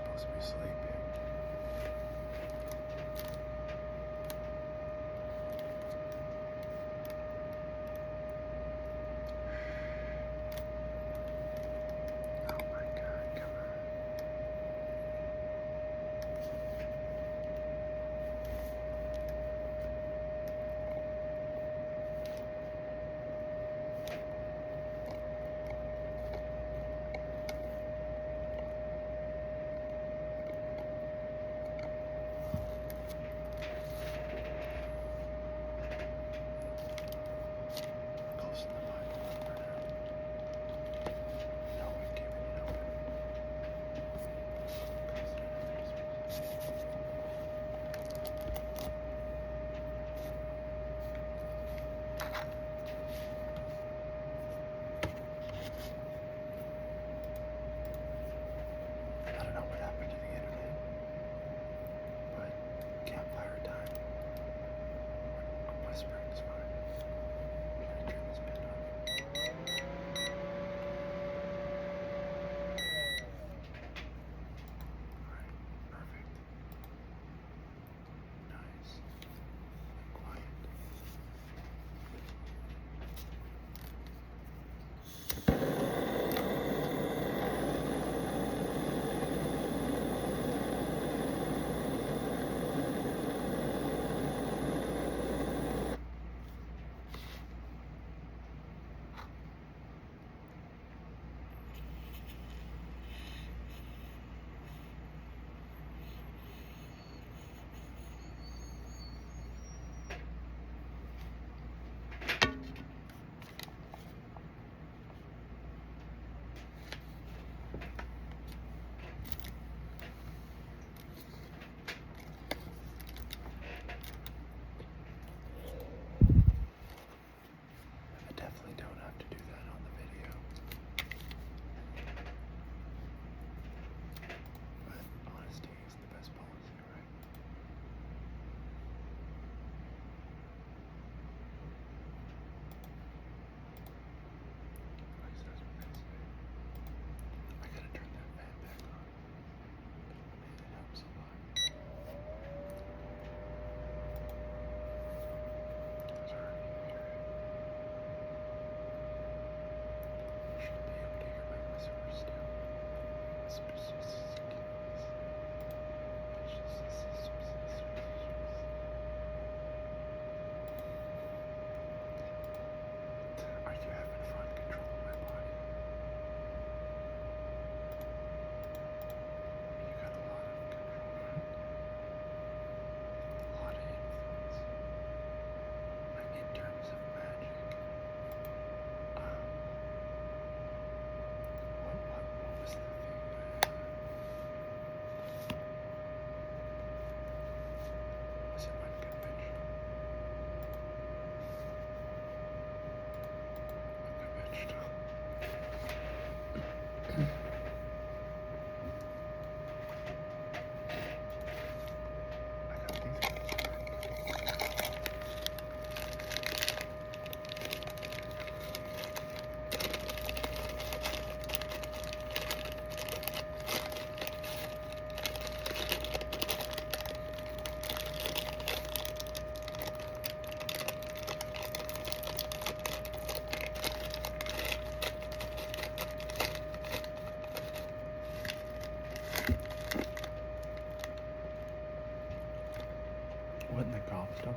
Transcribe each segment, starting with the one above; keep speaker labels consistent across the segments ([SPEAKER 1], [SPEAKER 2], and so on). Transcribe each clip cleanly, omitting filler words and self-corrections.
[SPEAKER 1] supposed to be sleeping. Oh my God, come on. Close the Bible for now. No one giving it open. I don't know what happened to the internet, but campfire time. I'm whispering is fine. I'm gonna turn this bed on. Alright, perfect. Nice. Quiet. I definitely don't have to do that on the video. But honesty is the best policy, right? At least that's what they say. I gotta turn that fan back on. Man, it helps a lot. Sorry, you hear it. You should be able to hear my whispers still. Are you having fun controlling my body? You got a lot of control, a lot of influence. Like in terms of magic. What was the thing? Was it unconventional? Unconventional. I got these guys right. Wasn't the golf stopper?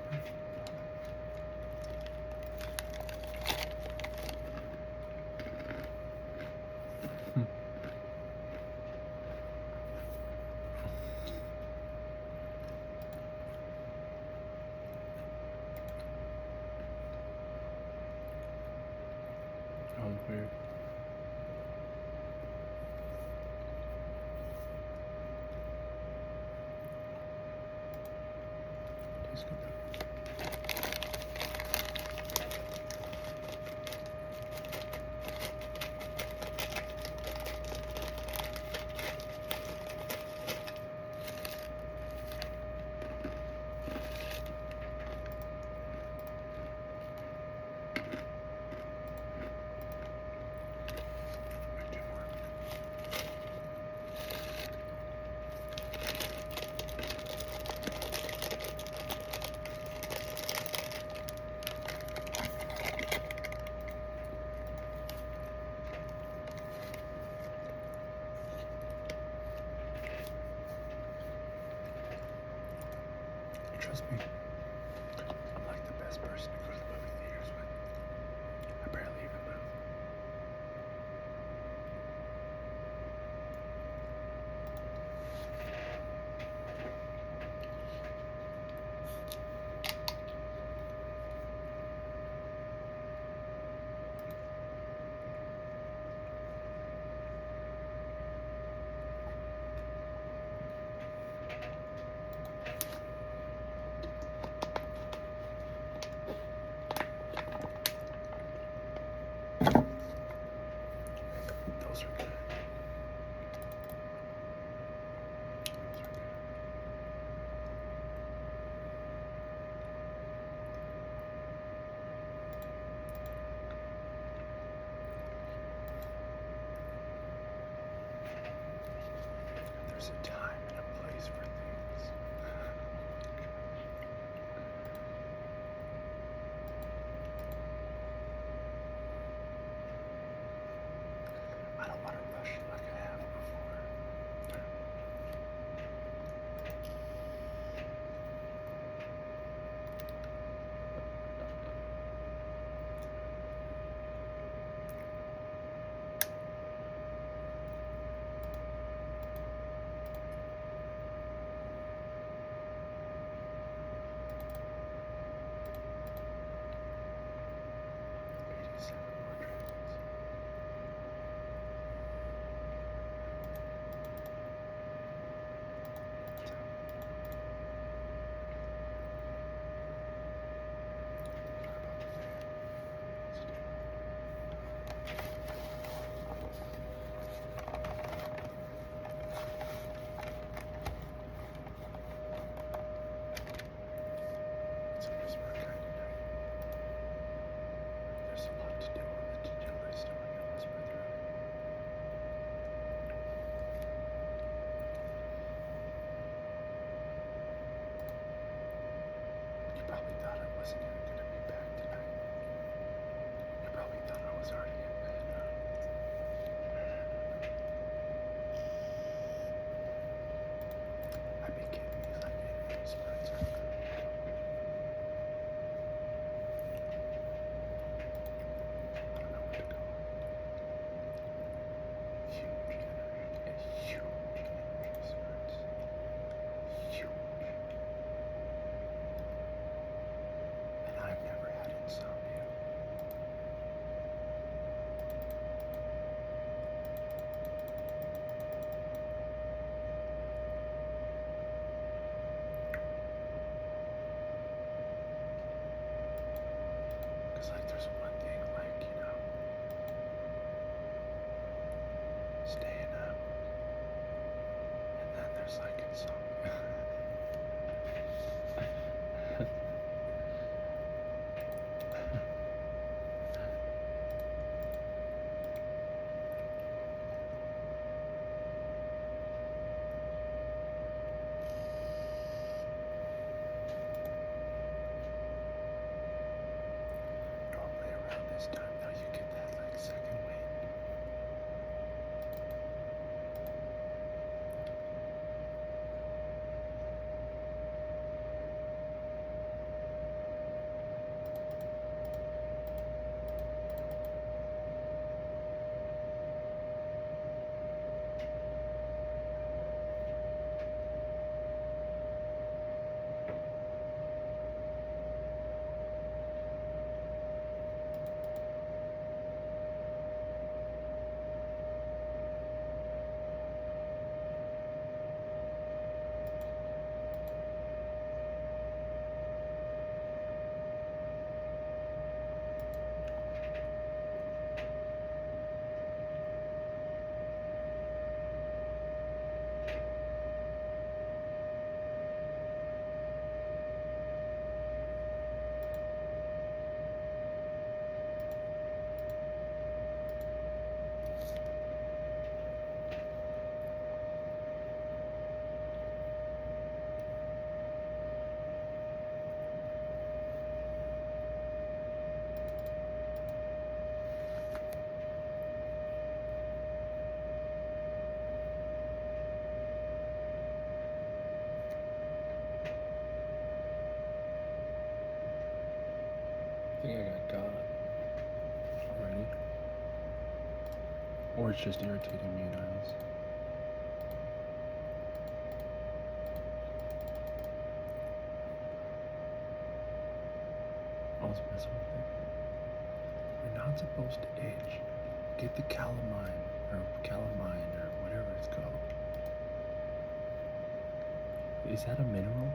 [SPEAKER 1] That was weird. Tastes good though. knows me. I'm like the best person to go to the movie theaters with. I barely even move. Those are good. There's a time and a place for things. I don't want to rush it like I have before. There's a lot to do on the to-do list and we're gonna whisper through it. You probably thought I wasn't gonna be back tonight. You probably thought I was already in bed. I've been getting these like whispers. I don't know what to call it. Huge energy. A huge energy spurts. Huge. And I've never had insomnia. Cause like there's one thing like, you know, staying up, and then there's like insomnia. Normally it's just irritating me in eyes. I was messing with it. You're not supposed to itch. Get the calamine or whatever it's called. Is that a mineral?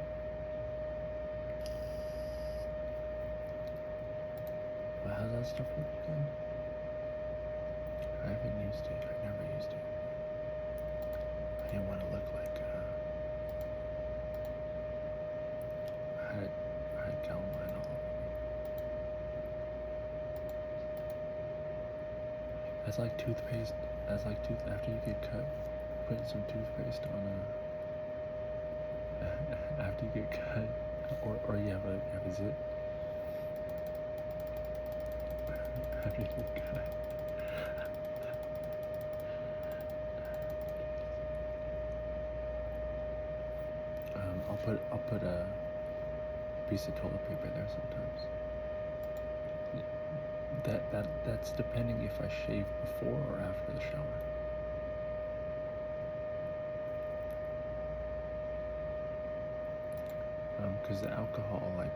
[SPEAKER 1] Well, how's that stuff work again? I haven't used it. I've never used it. I didn't want to look like I had calamine all over me. That's like toothpaste. That's like after you get cut, putting some toothpaste on after you get cut, or you have a zit. After you get cut. I'll put a piece of toilet paper there sometimes. That's depending if I shave before or after the shower. Because the alcohol only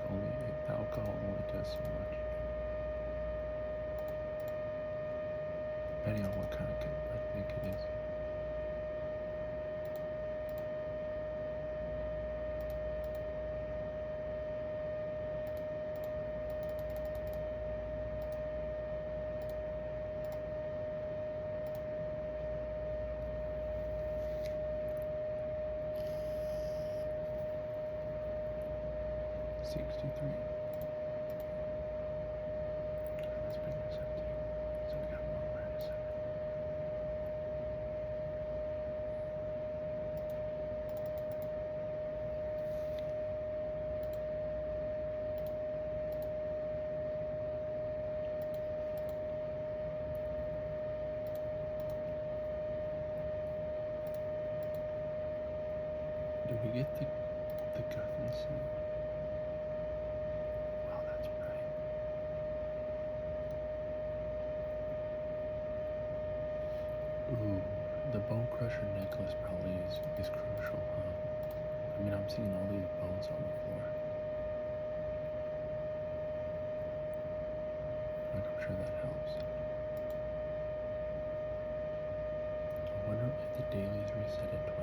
[SPEAKER 1] does so much. Depending on what kind of I think it is. Let's bring this up to you. So we got more awareness of it. Do we get the Guthrie scene? Wow, that's bright. Ooh, the bone crusher necklace probably is crucial, huh? I mean, I'm seeing all these bones on the floor. Like, I'm sure that helps. I wonder if the dailies reset at 12.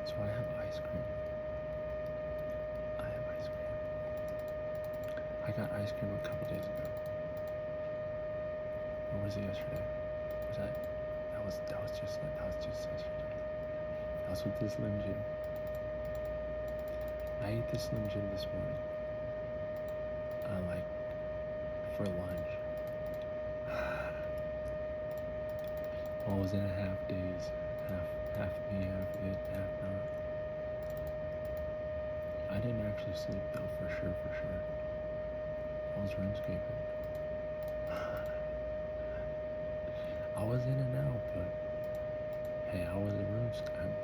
[SPEAKER 1] So I have ice cream. I got ice cream a couple days ago. Or was it yesterday? That was just yesterday. I was with this Slim Jim. I ate this Slim Jim this morning. Like for lunch. Well, I was in a half days. Half me, half it, half not. I didn't actually sleep though, for sure. I was RuneScaping. I was in and out, but hey, I was a RuneScape.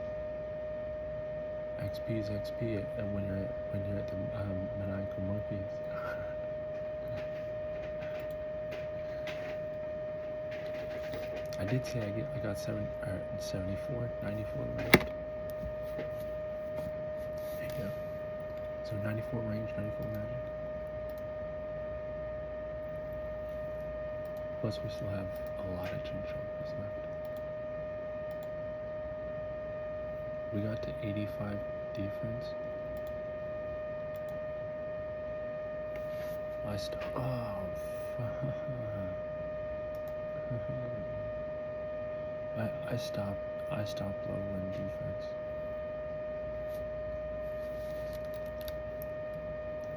[SPEAKER 1] XP is XP when you're at the maniacal monkeys. I did say I got 74, 94 range. There you go. So 94 range, 94 magic. Plus we still have a lot of chinchompas left. We got to 85 defense. I stopped lowering defense.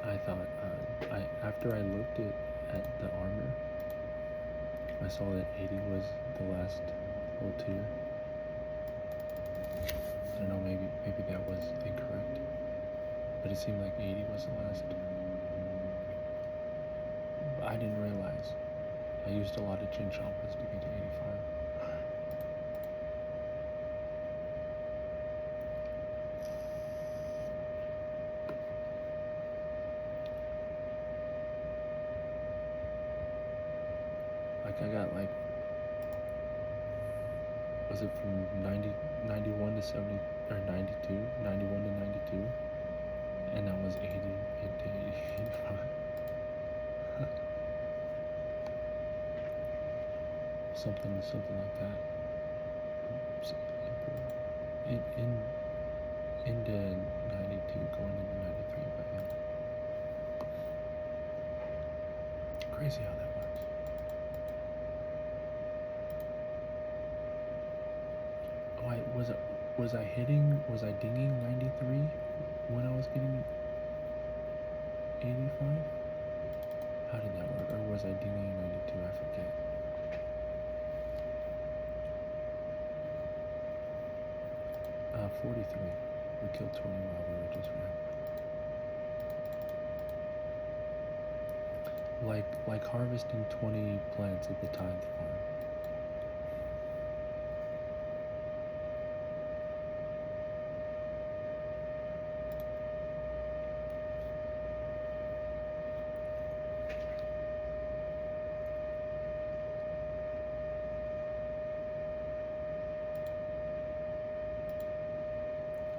[SPEAKER 1] I thought, after I looked at the armor, I saw that 80 was the last little tier. I don't know, maybe that was incorrect, but it seemed like 80 was the last. But I didn't realize. I used a lot of chinchompas to get to 85. Like I got like, was it from 91 to 70, or 92, 91 to 92, and that was 80 to 85. something like that. Into 92, going into 93, but yeah. Crazy how that works. Oh, was I dinging 93 when I was getting 85? How did that work? Or was I dinging 92? I forget. Uh, 43. We killed 20 while we were just ran. Like harvesting 20 plants at the tithe farm.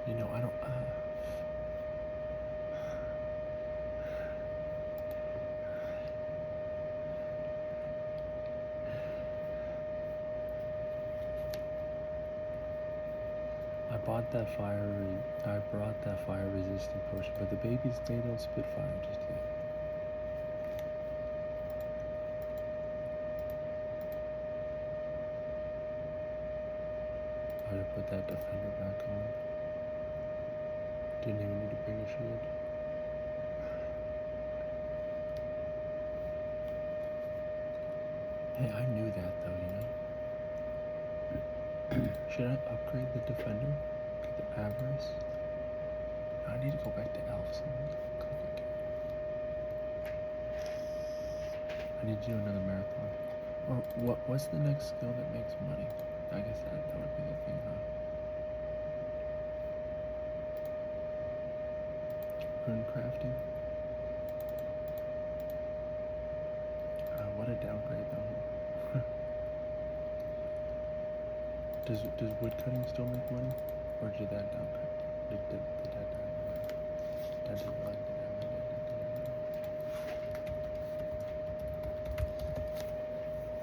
[SPEAKER 1] You know, I don't. I bought that I brought that fire resistant potion, but the babies, they don't spit fire just yet. I would put that defender back on. Didn't even need to bring a shield. Hey, I knew that though, you know. Should I upgrade the defender? Get the avarice? I need to go back to elves and click again. I need to do another marathon. Or what's the next skill that makes money? I guess that would be the thing, huh? Rune crafting? What a downgrade though. Does wood cutting still make money? Or did that downgrade? Did that downgrade? That didn't like that.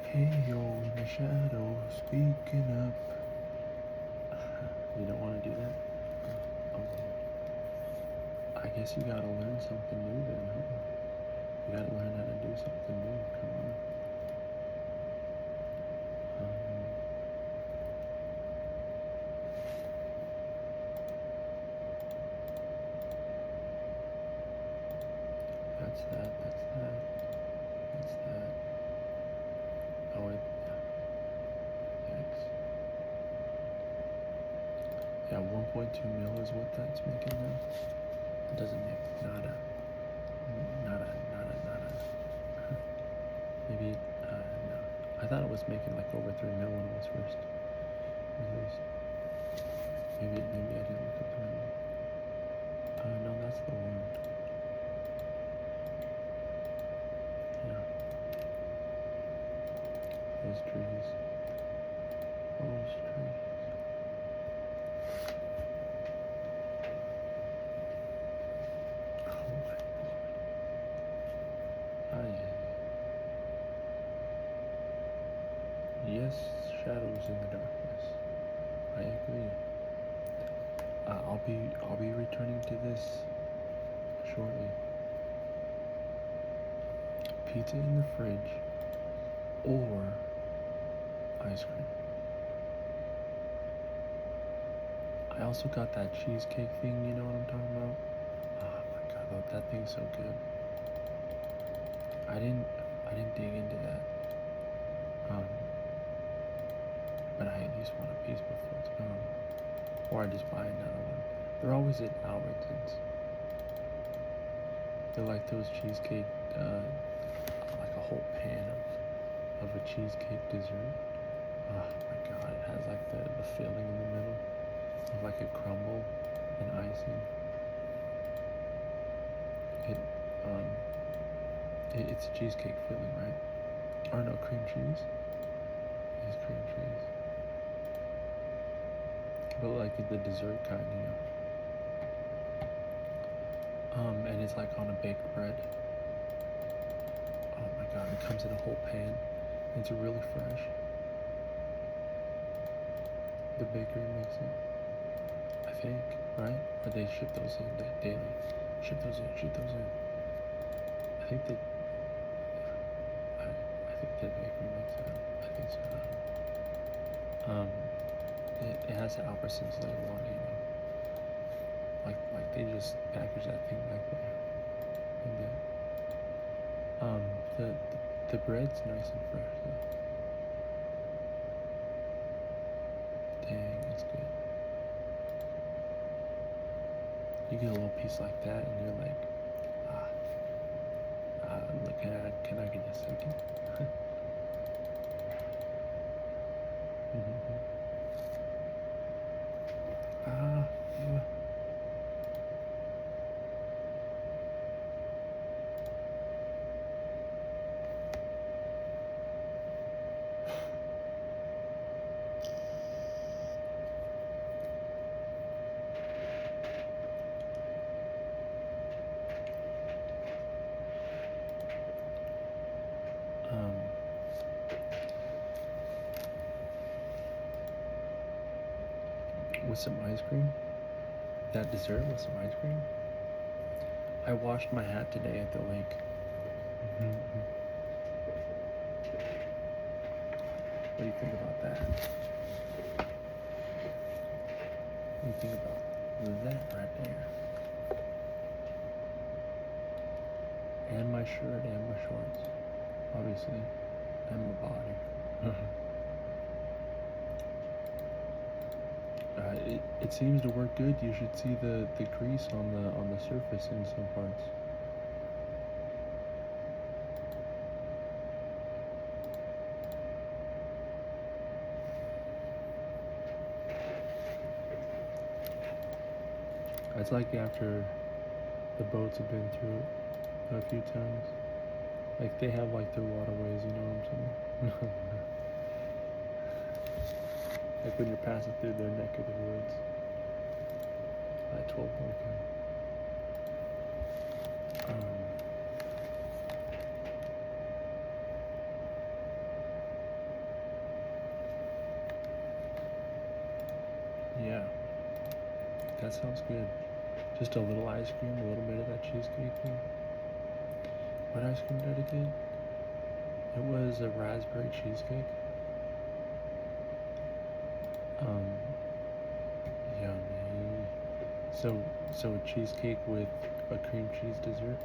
[SPEAKER 1] Hey yo, in the shadow, speaking up. You don't want to do that? Okay. I guess you gotta learn something new then, huh? You gotta learn how to do something new, come on. That's that. Oh wait, thanks. Yeah, 1.2 mil is what that's making now. It doesn't make nada. Maybe, no. I thought it was making like over 3 mil when it was first released. Maybe I didn't look up the right one. No, that's the one. Yeah. Those trees. Oh my lord. Yes, shadows in the darkness. I agree. I'll be returning to this shortly. Pizza in the fridge or ice cream. I also got that cheesecake thing, you know what I'm talking about? Oh my god, that thing's so good. I didn't dig into that. But I at least want a piece before it's gone. Or I just buy another one. They're always at Albertsons. They're like those cheesecake, like a whole pan of a cheesecake dessert. Oh my god, it has like the filling in the middle of like a crumble and icing. It's a cheesecake filling, right? Or no, cream cheese. It's cream cheese. But like the dessert kind, you know. And it's like on a baked bread. Oh my god, it comes in a whole pan. It's really fresh. The bakery makes it, I think, right? Or they ship those in daily. Ship those in. I think that I think the bakery makes it. I think so. It has the Albertsons label on it, you know. Like they just package that thing back there. And the bread's nice and fresh though. Dang, it's good. You get a little piece like that and you're like, look, can I get a second? Mm-hmm. Yeah. With some ice cream, that dessert with some ice cream. I washed my hat today at the lake. What do you think about that? What do you think about that right there? And my shirt and my shorts, obviously, and my body. It seems to work good. You should see the grease on the surface in some parts. It's like after the boats have been through it a few times. Like they have like their waterways, you know what I'm saying? Like when you're passing through their neck of the woods. By 12 Boykin. Yeah, that sounds good. Just a little ice cream, a little bit of that cheesecake thing. What ice cream did I get? It was a raspberry cheesecake. Yummy. So a cheesecake with a cream cheese dessert.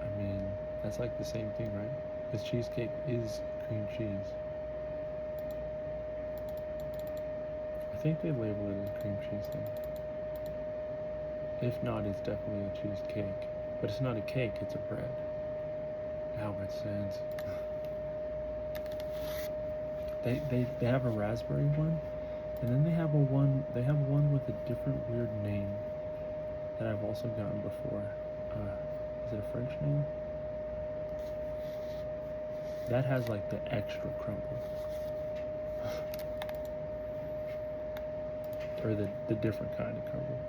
[SPEAKER 1] I mean, that's like the same thing, right? Because cheesecake is cream cheese. I think they label it as a cream cheese thing. If not, it's definitely a cheesecake. But it's not a cake, it's a bread. Now it makes sense. They have a raspberry one, and then they have one with a different weird name that I've also gotten before. Is it a French name? That has like the extra crumble. Or the different kind of crumble.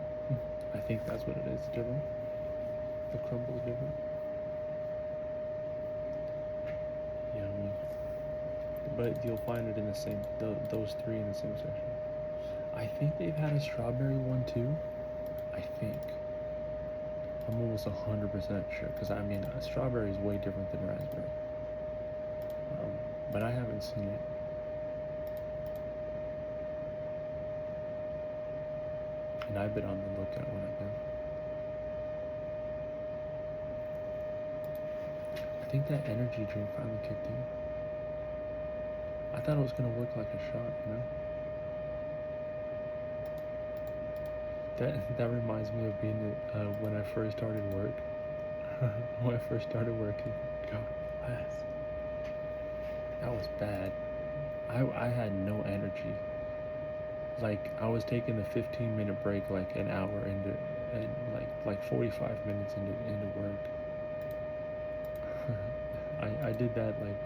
[SPEAKER 1] I think that's what it is, different. The crumble is different. Yummy. But you'll find it in the same, those three in the same section. I think they've had a strawberry one too. I think. I'm almost 100% sure, because I mean, a strawberry is way different than raspberry. But I haven't seen it. And I've been on the lookout when I've been. I think that energy drink finally kicked in. I thought it was gonna work like a shot, you know? That reminds me of being when I first started work. When I first started working. God bless. That was bad. I had no energy. Like I was taking the 15-minute break like an hour into, and like 45 minutes into work. I did that like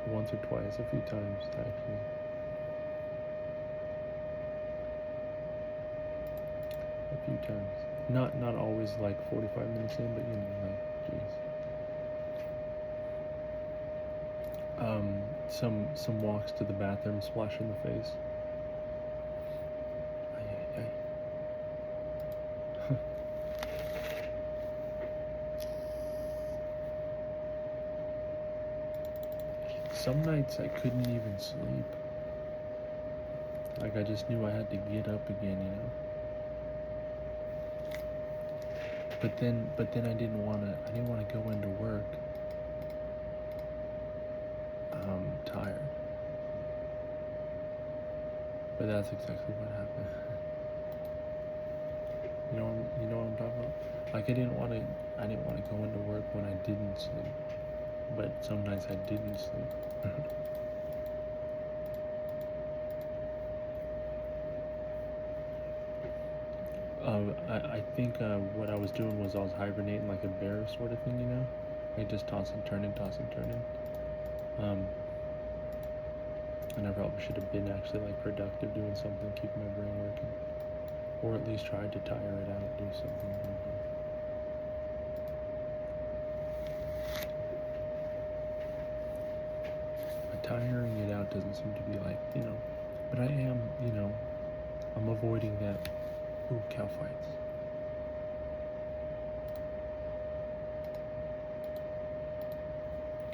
[SPEAKER 1] once or twice, a few times actually. A few times. Not always like 45 minutes in, but you know, like, jeez. Some walks to the bathroom, splash in the face. Ay, ay, ay. Some nights I couldn't even sleep. Like I just knew I had to get up again, you know. But then I didn't wanna go into work tired. But that's exactly what happened. You know what I'm talking about? Like I didn't wanna go into work when I didn't sleep. But some nights I didn't sleep. I think what I was doing was I was hibernating like a bear sort of thing, you know? Like just tossing, turning, tossing, turning. And I probably should have been actually like productive doing something, keep my brain working. Or at least tried to tire it out, do something. But tiring it out doesn't seem to be like, you know, but I am, you know, I'm avoiding that. Ooh, cow fights.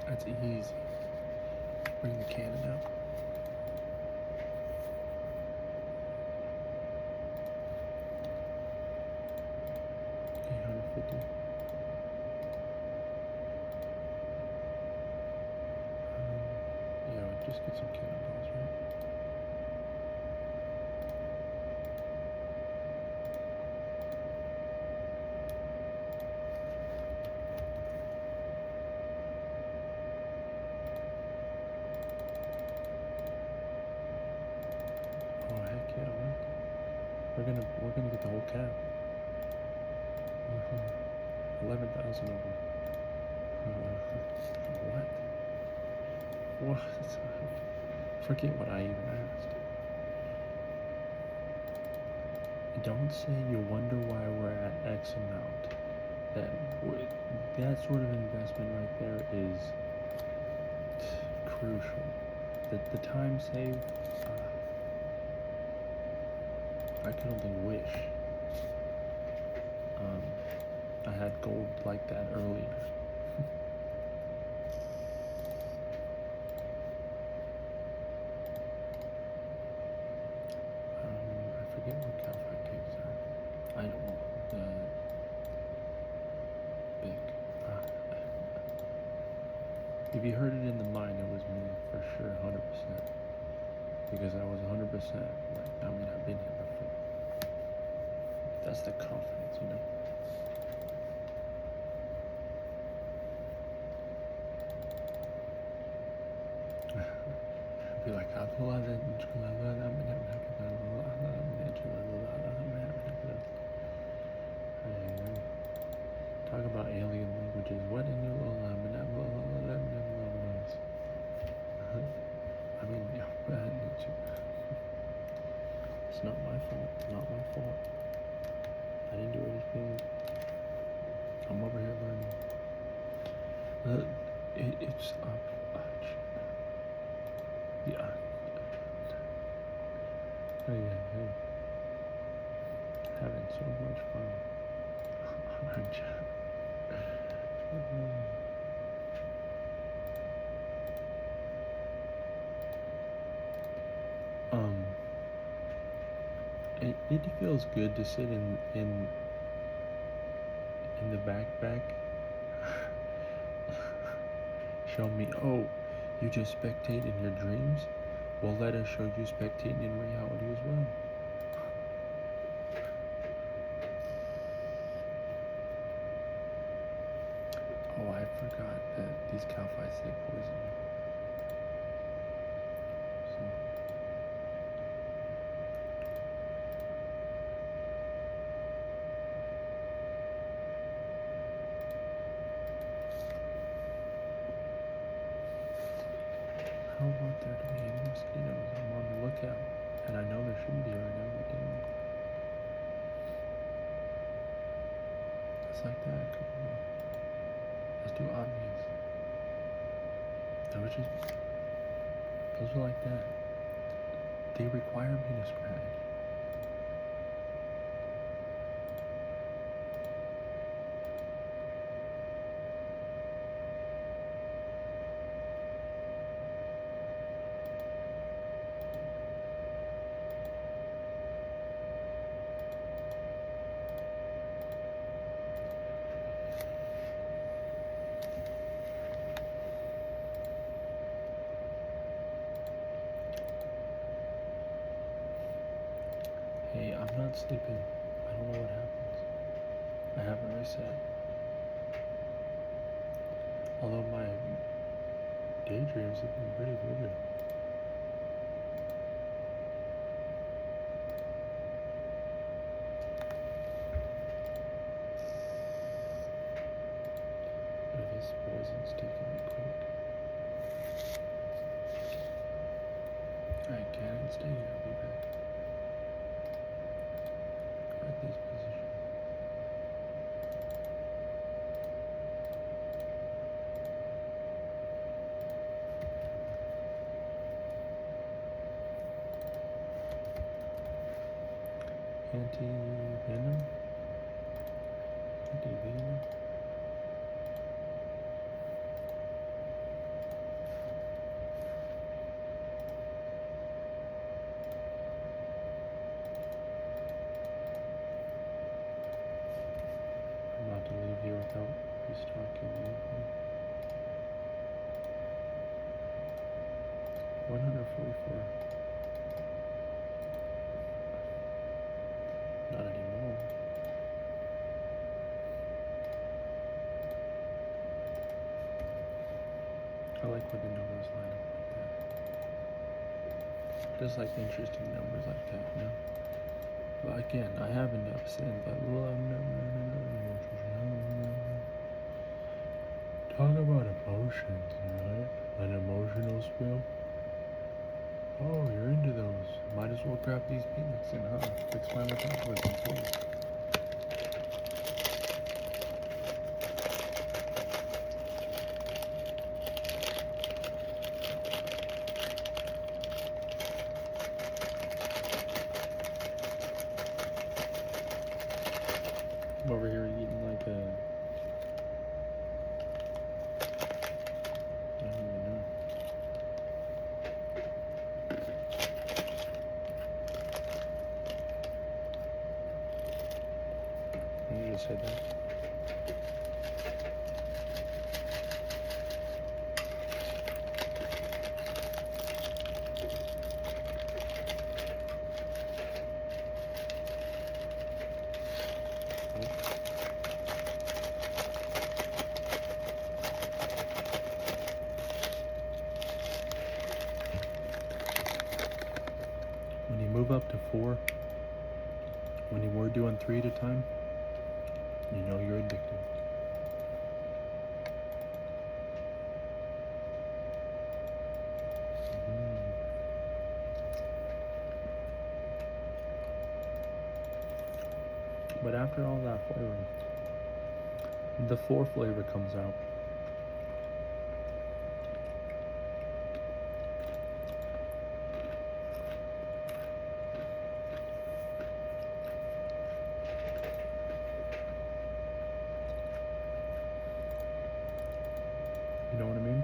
[SPEAKER 1] That's easy. Bring the cannon out. 850. Yeah, just get some cannonballs, right? Oh heck yeah, right? We're gonna get the whole cap. 11,000 of them. What? What? Forget what I even asked. Don't say you wonder why we're at X amount. That sort of investment right there is crucial. The time saved, I could only wish I had gold like that earlier. I forget what Calfire caves are. I don't know. Big. If you heard it in the mine, it was me for sure, 100%. Because I was 100%. Like, I mean, I've been here before. That's the confidence, you know. Be like, talk about alien languages. What in your I mean, it's not my fault. Not my fault. I didn't do anything. I'm over here learning. It's yeah. Hey, hey. Having so much fun. Aren't you? It feels good to sit in the backpack. Show me, oh, you just spectate in your dreams? Well, let us show you spectating in reality as well. Oh, I forgot that these cow fights take poison. So. just like that. Come on. Let's do obvious. Those are like that. They require me to scratch. Hey, I'm not sleeping. I don't know what happens. I haven't reset. Although my daydreams have been pretty vivid. But this poison's taking me quick. Alright, Cannon, stay here. I'll be back. Guard this position. Anti-venom? Anti-venom? I'm about to leave here without restocking anything. 144. Not anymore. I like when the numbers line up like that. Just like interesting numbers like that, you know? But again, I haven't upset, but talk about emotions, right? An emotional spill. Oh, you're into those. Might as well grab these peanuts and fix my metabolism too. I'm over here eating like a... I don't even know. You just said that. When you move up to 4, when you were doing 3 at a time, you know you're addicted. But after all that flavor, the 4 flavor comes out. You know what I mean?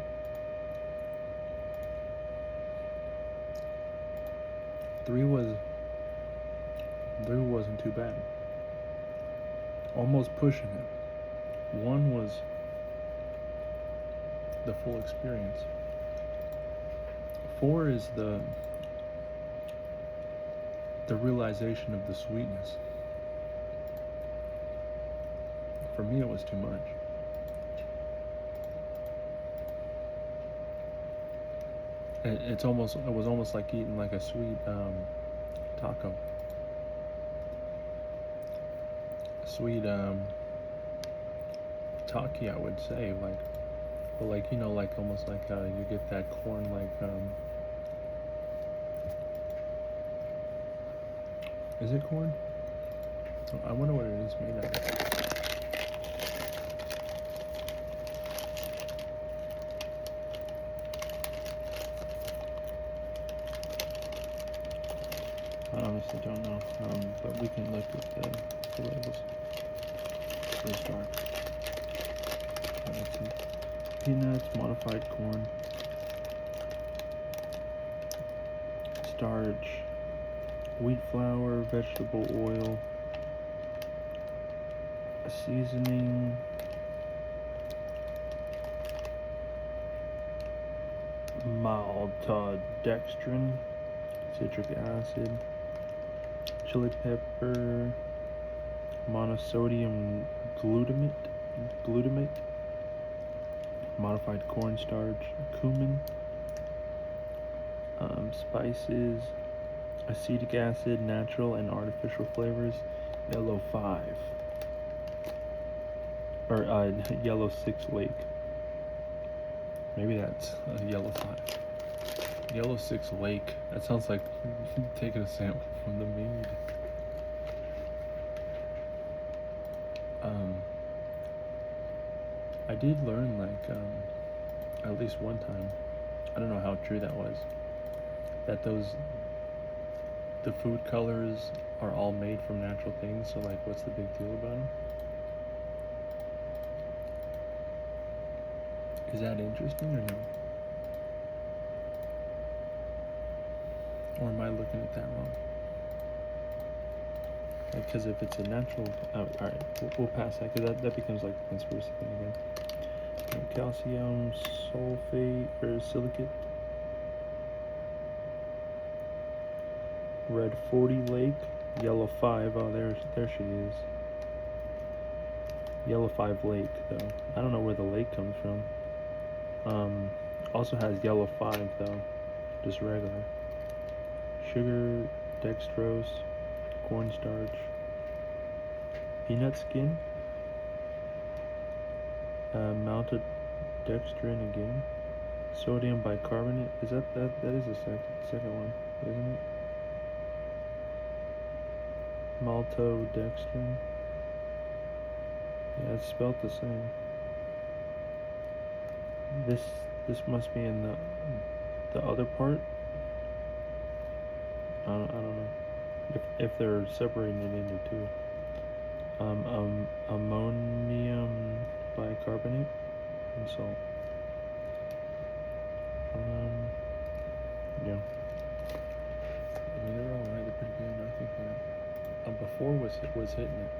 [SPEAKER 1] 3 wasn't too bad. Almost pushing it. 1 was the full experience. 4 is the realization of the sweetness. For me, it was too much. It was almost like eating like a sweet taco. Sweet taki, I would say, like, but like, you know, like almost like you get that corn, like is it corn? I wonder what it is made of. honestly don't know. But we can look at the labels. It's dark. Let's see. Peanuts, modified corn, starch, wheat flour, vegetable oil, a seasoning, maltodextrin, citric acid, chili pepper, monosodium glutamate, modified cornstarch, cumin, spices, acetic acid, natural and artificial flavors, yellow 5, or yellow 6 lake. Maybe that's yellow 5. Yellow 6 lake. That sounds like taking a sample from the mead. I did learn, like, at least one time, I don't know how true that was, that the food colors are all made from natural things, so like what's the big deal about them? Is that interesting or no? Or am I looking at that wrong? Because if it's a natural, alright, we'll pass that, because that becomes like a conspiracy thing again. Calcium sulfate or silicate. Red 40 lake, yellow 5. Oh, there she is. Yellow 5 lake though. I don't know where the lake comes from. Also has yellow 5 though, just regular. Sugar, dextrose, cornstarch, peanut skin, maltodextrin again, sodium bicarbonate. Is that is the second one, isn't it? Maltodextrin. Yeah, it's spelled the same. This must be in the other part. I don't know if they're separating it into two. Ammonium bicarbonate and salt. Yeah. I mean, they're alright. They're pretty good. I think that before was hitting it.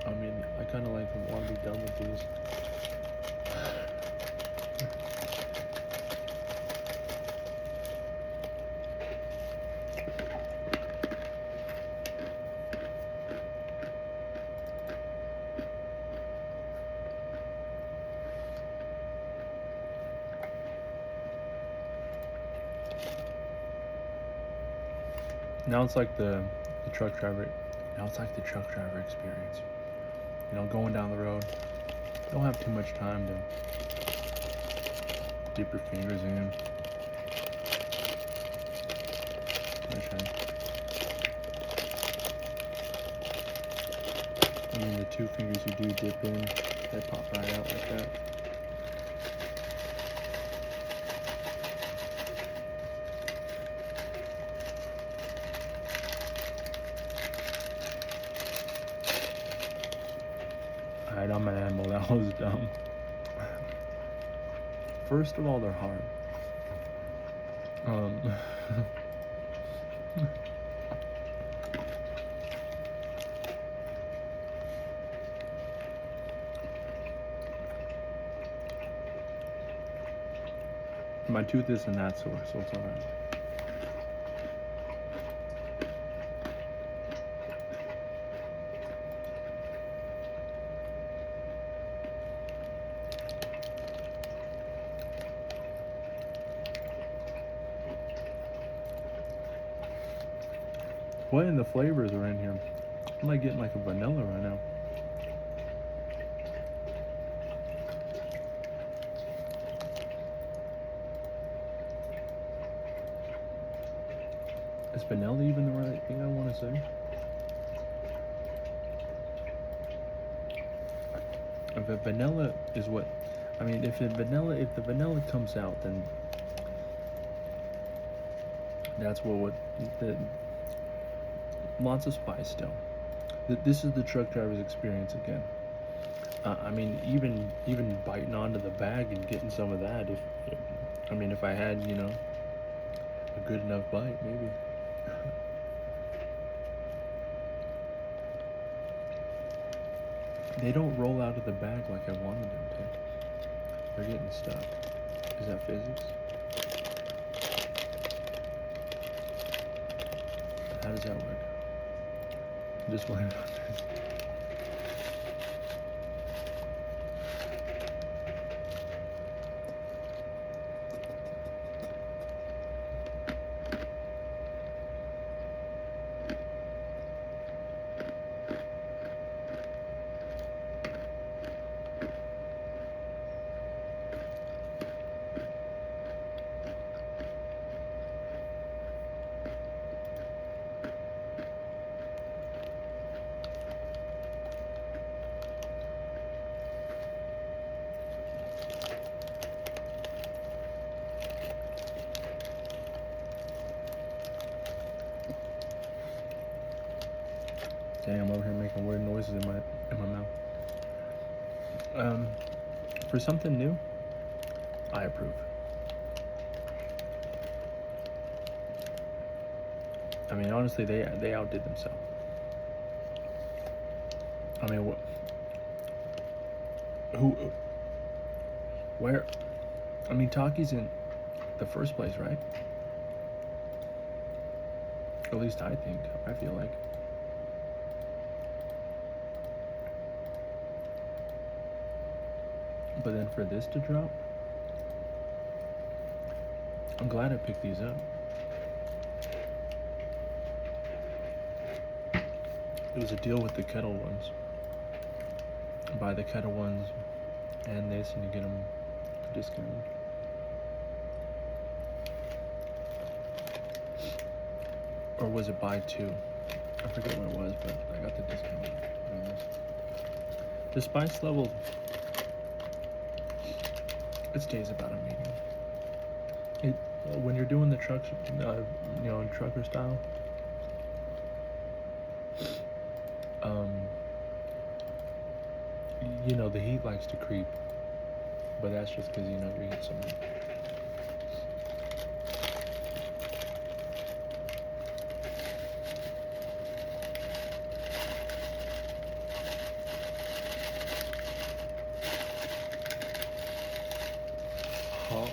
[SPEAKER 1] I mean, I kind of like want to be done with these. Now it's like the truck driver. Now it's like the truck driver experience. You know, going down the road, don't have too much time to dip your fingers in. I mean, the 2 fingers you do dip in, they pop right out like that. Alright, I'm an animal. That was dumb. First of all, they're hard. My tooth isn't that sore, so it's alright. What in the flavors are in here? I'm like getting like a vanilla right now. Is vanilla even the right thing I want to say? If the vanilla is what, I mean, if the vanilla comes out, then That's what would the lots of spice still. This is the truck driver's experience again. I mean, even biting onto the bag and getting some of that. If I had, a good enough bite, maybe. They don't roll out of the bag like I wanted them to. They're getting stuck. Is that physics? How does that work? I'm just wondering about this. Dang, I'm over here making weird noises in my mouth. For something new, I approve. I mean, honestly, they outdid themselves. I mean, where? I mean, Taki's in the first place, right? At least I think. I feel like. But then for this to drop, I'm glad I picked these up. It was a deal with the kettle ones. Buy the kettle ones and this, and you get them discounted. Or was it buy two? I forget what it was, but I got the discount. The spice level, it stays about a medium. When you're doing the trucks, trucker style, the heat likes to creep, but that's just because you get some. Oh.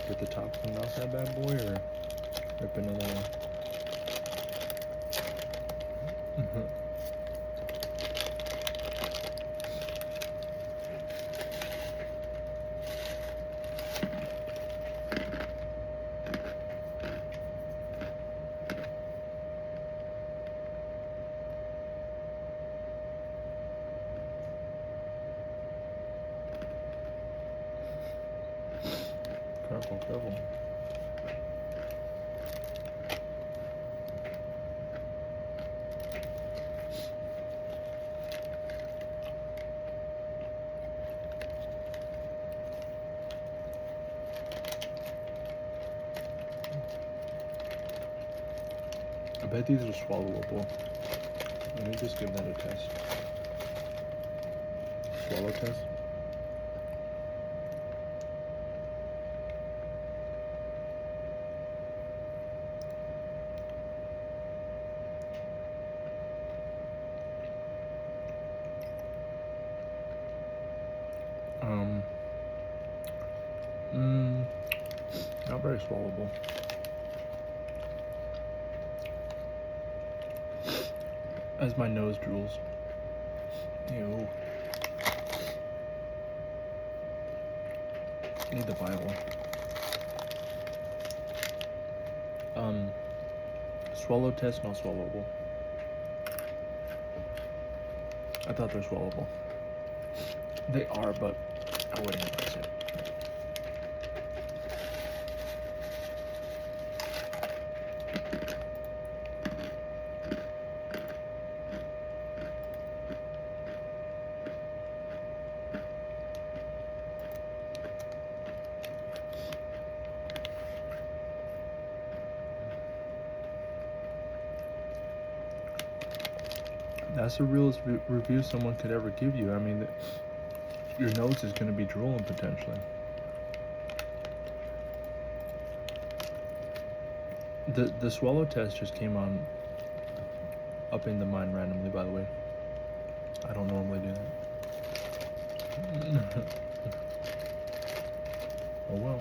[SPEAKER 1] Did the top come off that bad boy, or rip another one? Careful. I bet these are swallowable. Let me just give that a test. Swallow test. Not very swallowable. As my nose drools. Ew. Need the Bible. Swallow test, not swallowable. I thought they're swallowable. They are, but I wouldn't advise it. That's the realest review someone could ever give you. I mean, your nose is going to be drooling potentially. The swallow test just came on up in the mind randomly, by the way. I don't normally do that. Oh well.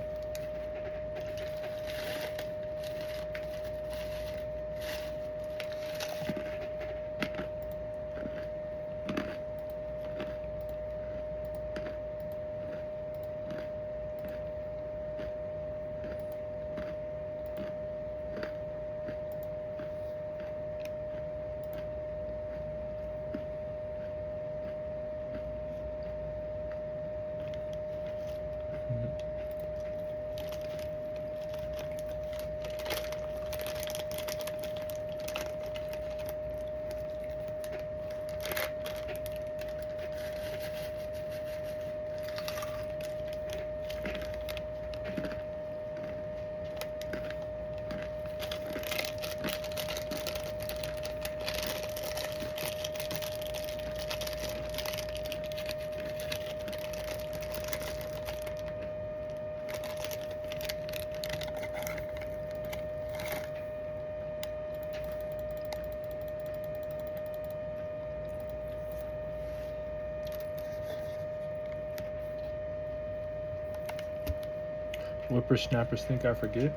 [SPEAKER 1] Whippersnappers think I forget.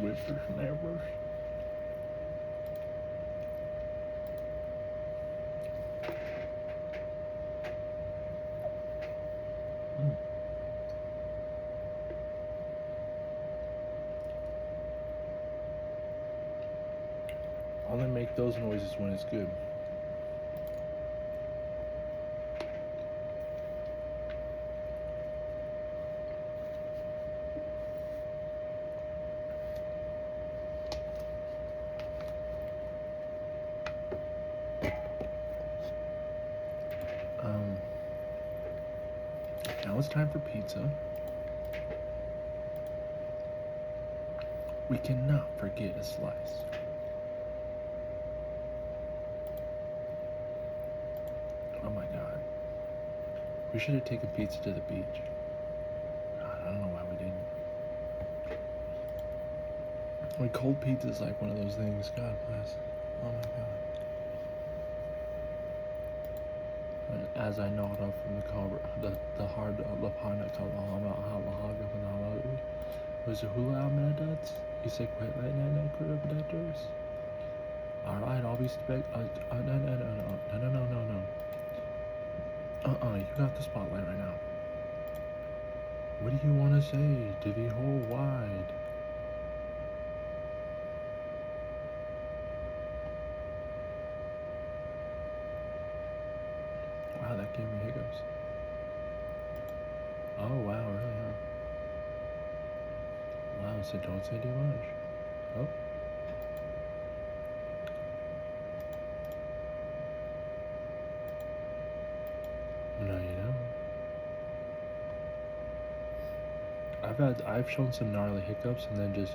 [SPEAKER 1] Whippersnappers. Only make those noises when it's good. Now it's time for pizza. We cannot forget a slice. Oh my god. We should have taken pizza to the beach. God, I don't know why we didn't. When cold pizza is like one of those things, God bless. Oh my god. As I nod up from the hard was it hula almanadats? You say quit right now, predators? Alright, I'll be no. You got the spotlight right now. What do you want to say to the whole wide? Wow, that gave me hiccups. Oh, wow, really, huh? Wow, so don't say too much. Oh. No, you don't. I've shown some gnarly hiccups and then just,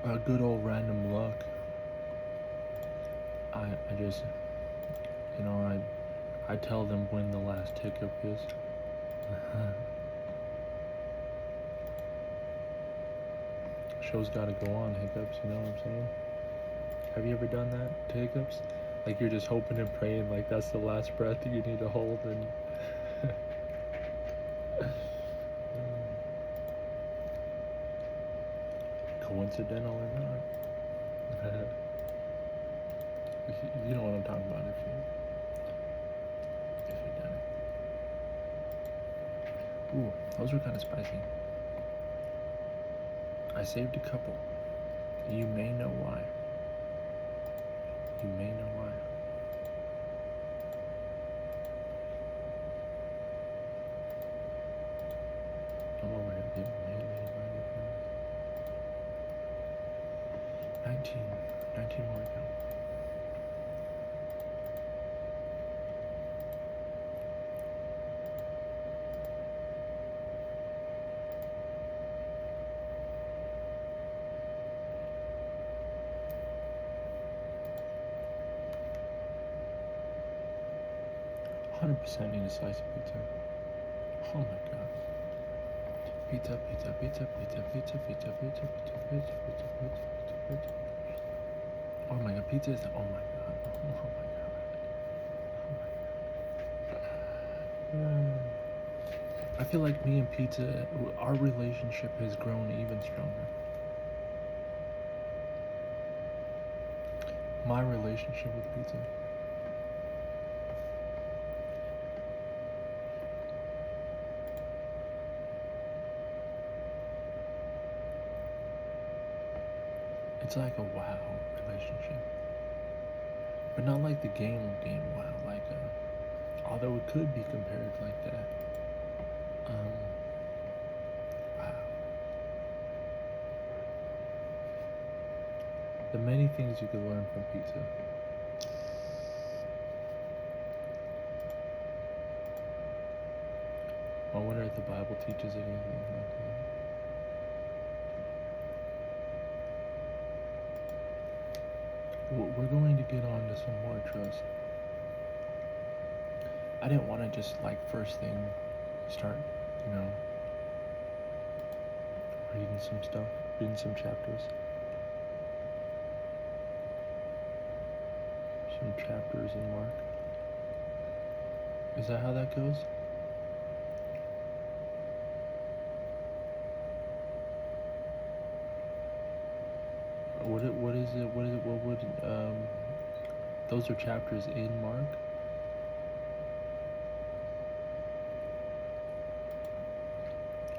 [SPEAKER 1] a good old random luck. I just, I tell them when the last hiccup is. Show's gotta go on, hiccups, you know what I'm saying? Have you ever done that to hiccups? Like you're just hoping and praying like that's the last breath that you need to hold and coincidental or not. You know what I'm talking about if you've done it. Ooh, those were kind of spicy. I saved a couple. You may know why. You may know why. I'm over here getting waylaid by these guys. 19 more to go. 100% need a slice of pizza. Oh my god. Pizza, pizza, pizza, pizza, pizza, pizza, pizza, pizza, pizza, pizza, pizza, pizza. Oh my god, pizza is, oh my god. Oh my god. Oh my god. I feel like me and pizza, our relationship has grown even stronger. My relationship with pizza. It's like a wow relationship. But not like the game wow, like although it could be compared like that. Wow. The many things you could learn from pizza. I wonder if the Bible teaches anything like that. We're going to get on to some more trust. I didn't want to just like first thing start, reading some stuff, reading some chapters. Some chapters in Mark. Is that how that goes? What is it? What would those are chapters in Mark?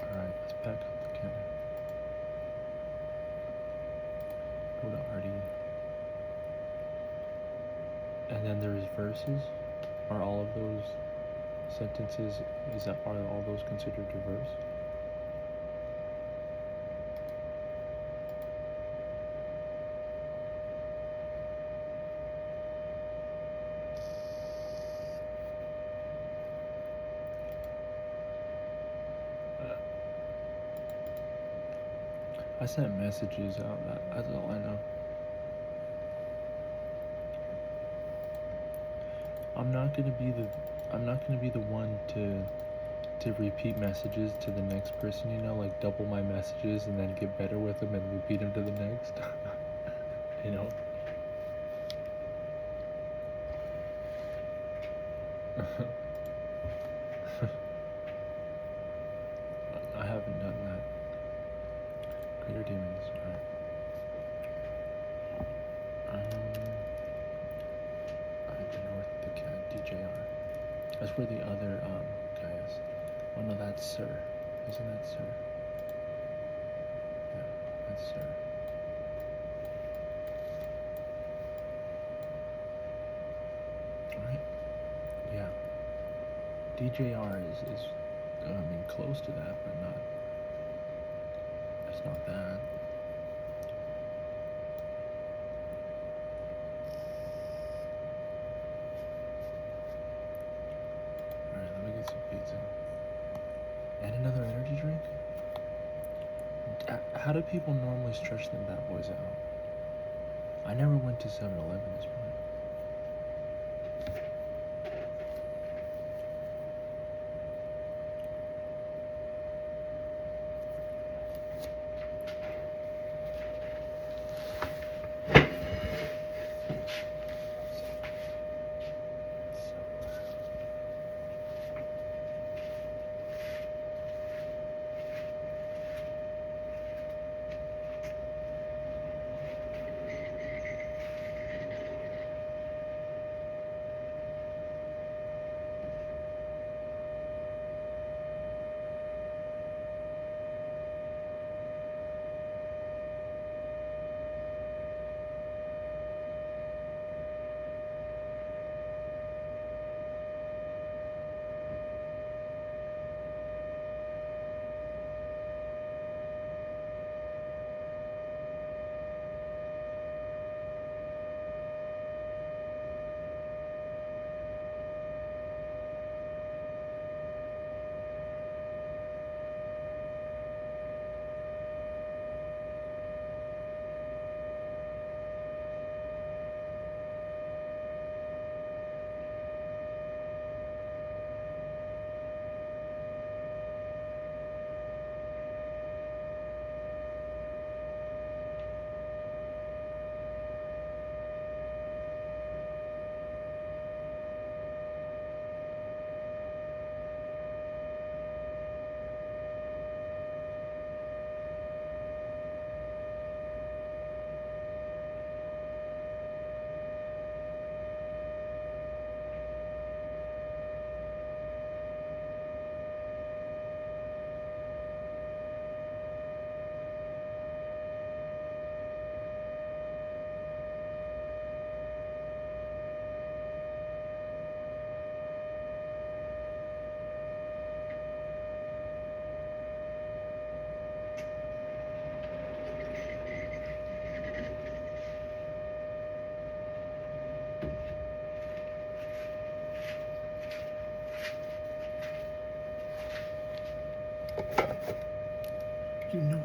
[SPEAKER 1] Alright, let's pack up the can. Go to Artie. And then there's verses. Are all of those sentences, are all those considered a verse? I sent messages out. That's all I know. I'm not gonna be the one to repeat messages to the next person. Like double my messages and then get better with them and repeat them to the next. I haven't done that. Greater demons. Alright. The North, the DJR. That's where the other guy is. Oh no, that's Sir. Isn't that Sir? Yeah, that's Sir. Right? Yeah. DJR is close to that, but not. It's not that. Alright, let me get some pizza. And another energy drink? How do people normally stretch them bad boys out? I never went to 7-Eleven this morning.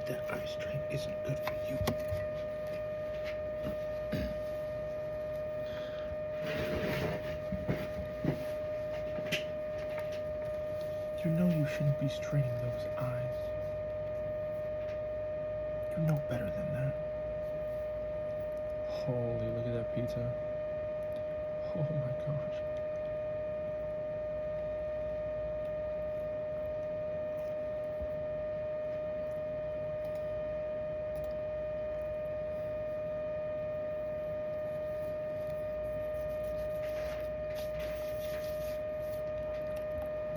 [SPEAKER 1] that ice drink isn't good for you. You know you shouldn't be straining those eyes. You know better than that. Holy, look at that pizza. Oh my gosh.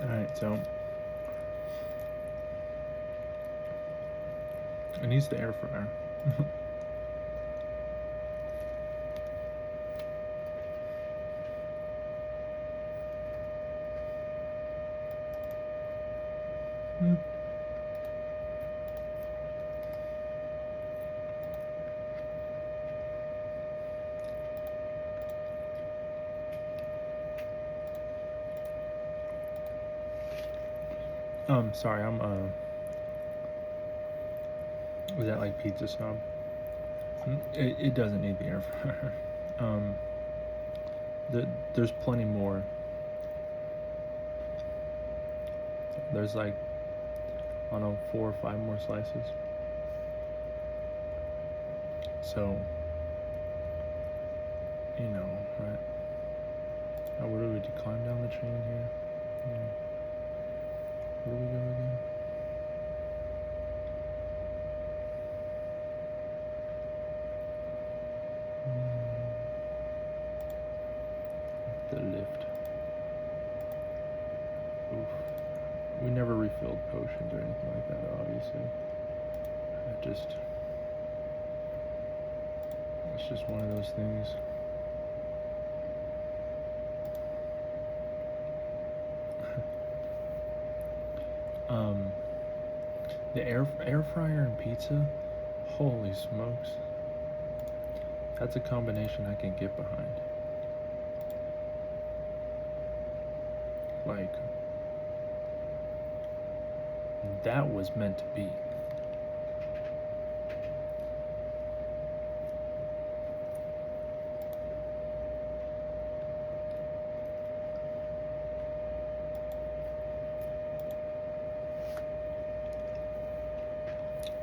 [SPEAKER 1] Alright, so it needs the air fryer. Sorry, was that like pizza snob? It doesn't need the air fryer. There's plenty more. There's like, I don't know, 4 or 5 more slices. So, you know, right? Where do we climb down the train here? Where do we go again? The lift. Oof. We never refilled potions or anything like that, obviously. It's just one of those things. The air fryer and pizza, holy smokes. That's a combination I can get behind. Like, that was meant to be.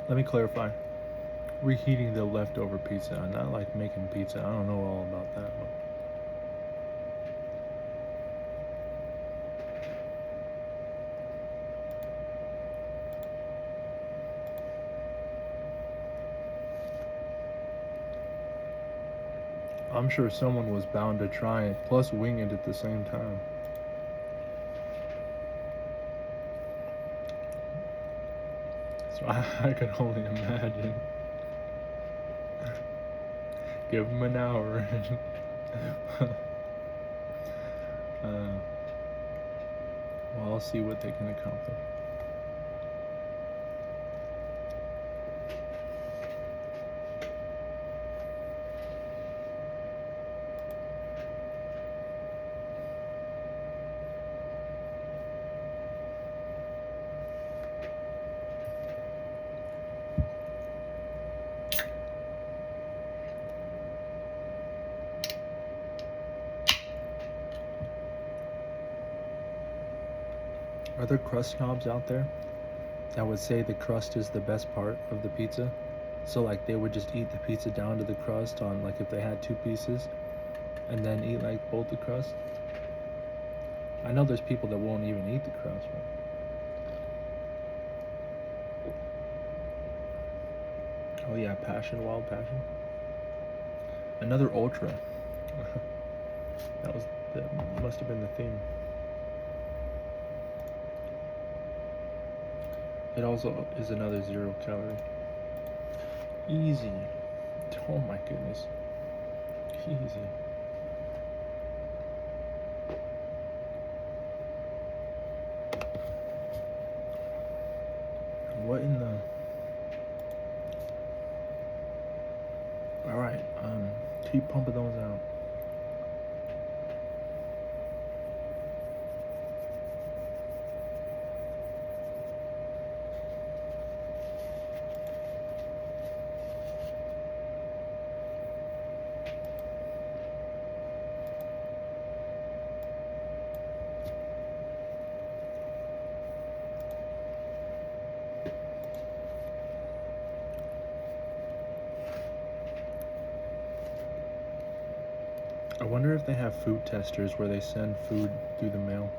[SPEAKER 1] Let me clarify. Reheating the leftover pizza, not like making pizza. I don't know all about that, but I'm sure someone was bound to try it, plus wing it at the same time. So I could only imagine. Give them an hour. Well, I'll see what they can accomplish. Are there crust snobs out there that would say the crust is the best part of the pizza? So like they would just eat the pizza down to the crust on, like, if they had 2 pieces and then eat like both the crust? I know there's people that won't even eat the crust, right? Oh yeah, passion, wild passion. Another ultra. That must have been the theme. It also is another 0 calorie. Easy. Oh my goodness. Easy. What in the... Alright, keep pumping those out. I wonder if they have food testers where they send food through the mail.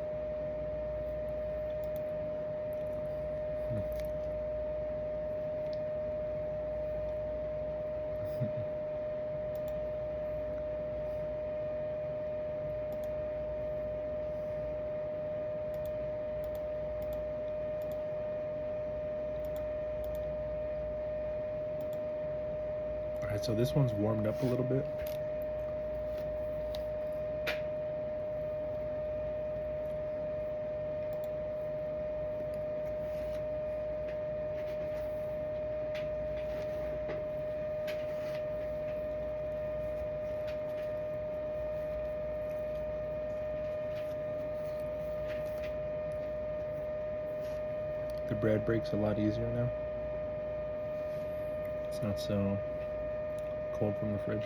[SPEAKER 1] Alright, so this one's warmed up a little bit. The bread breaks a lot easier now. It's not so cold from the fridge.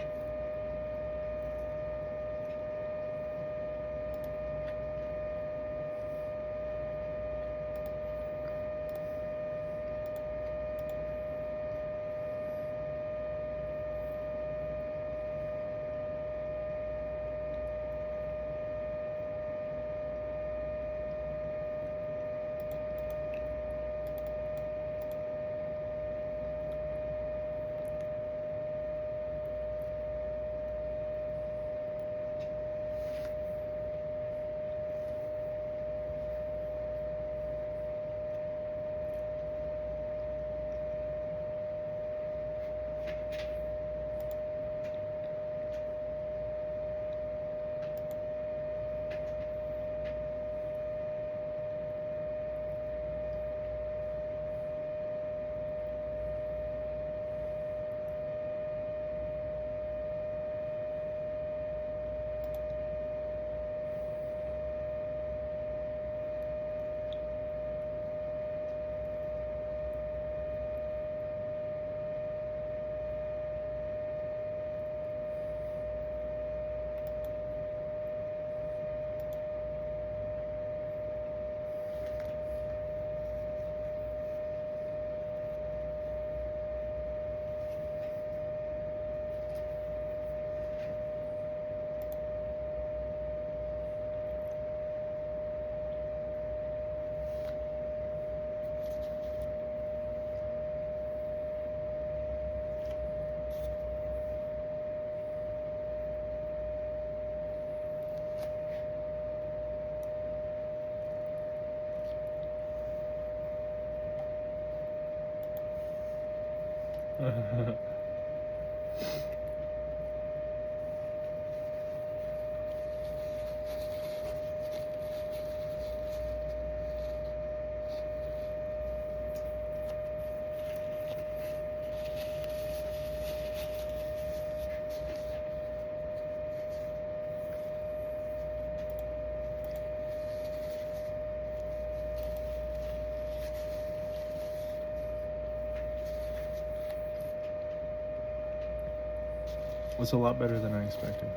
[SPEAKER 1] Was a lot better than I expected.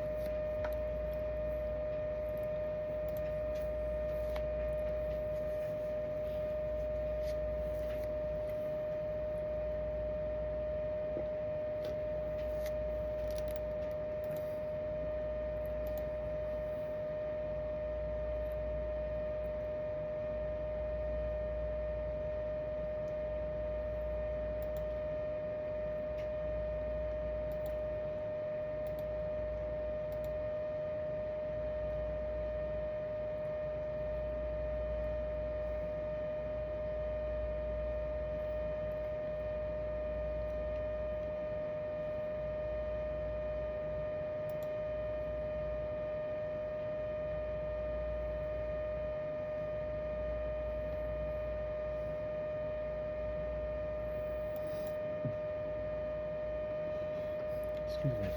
[SPEAKER 1] Excuse me.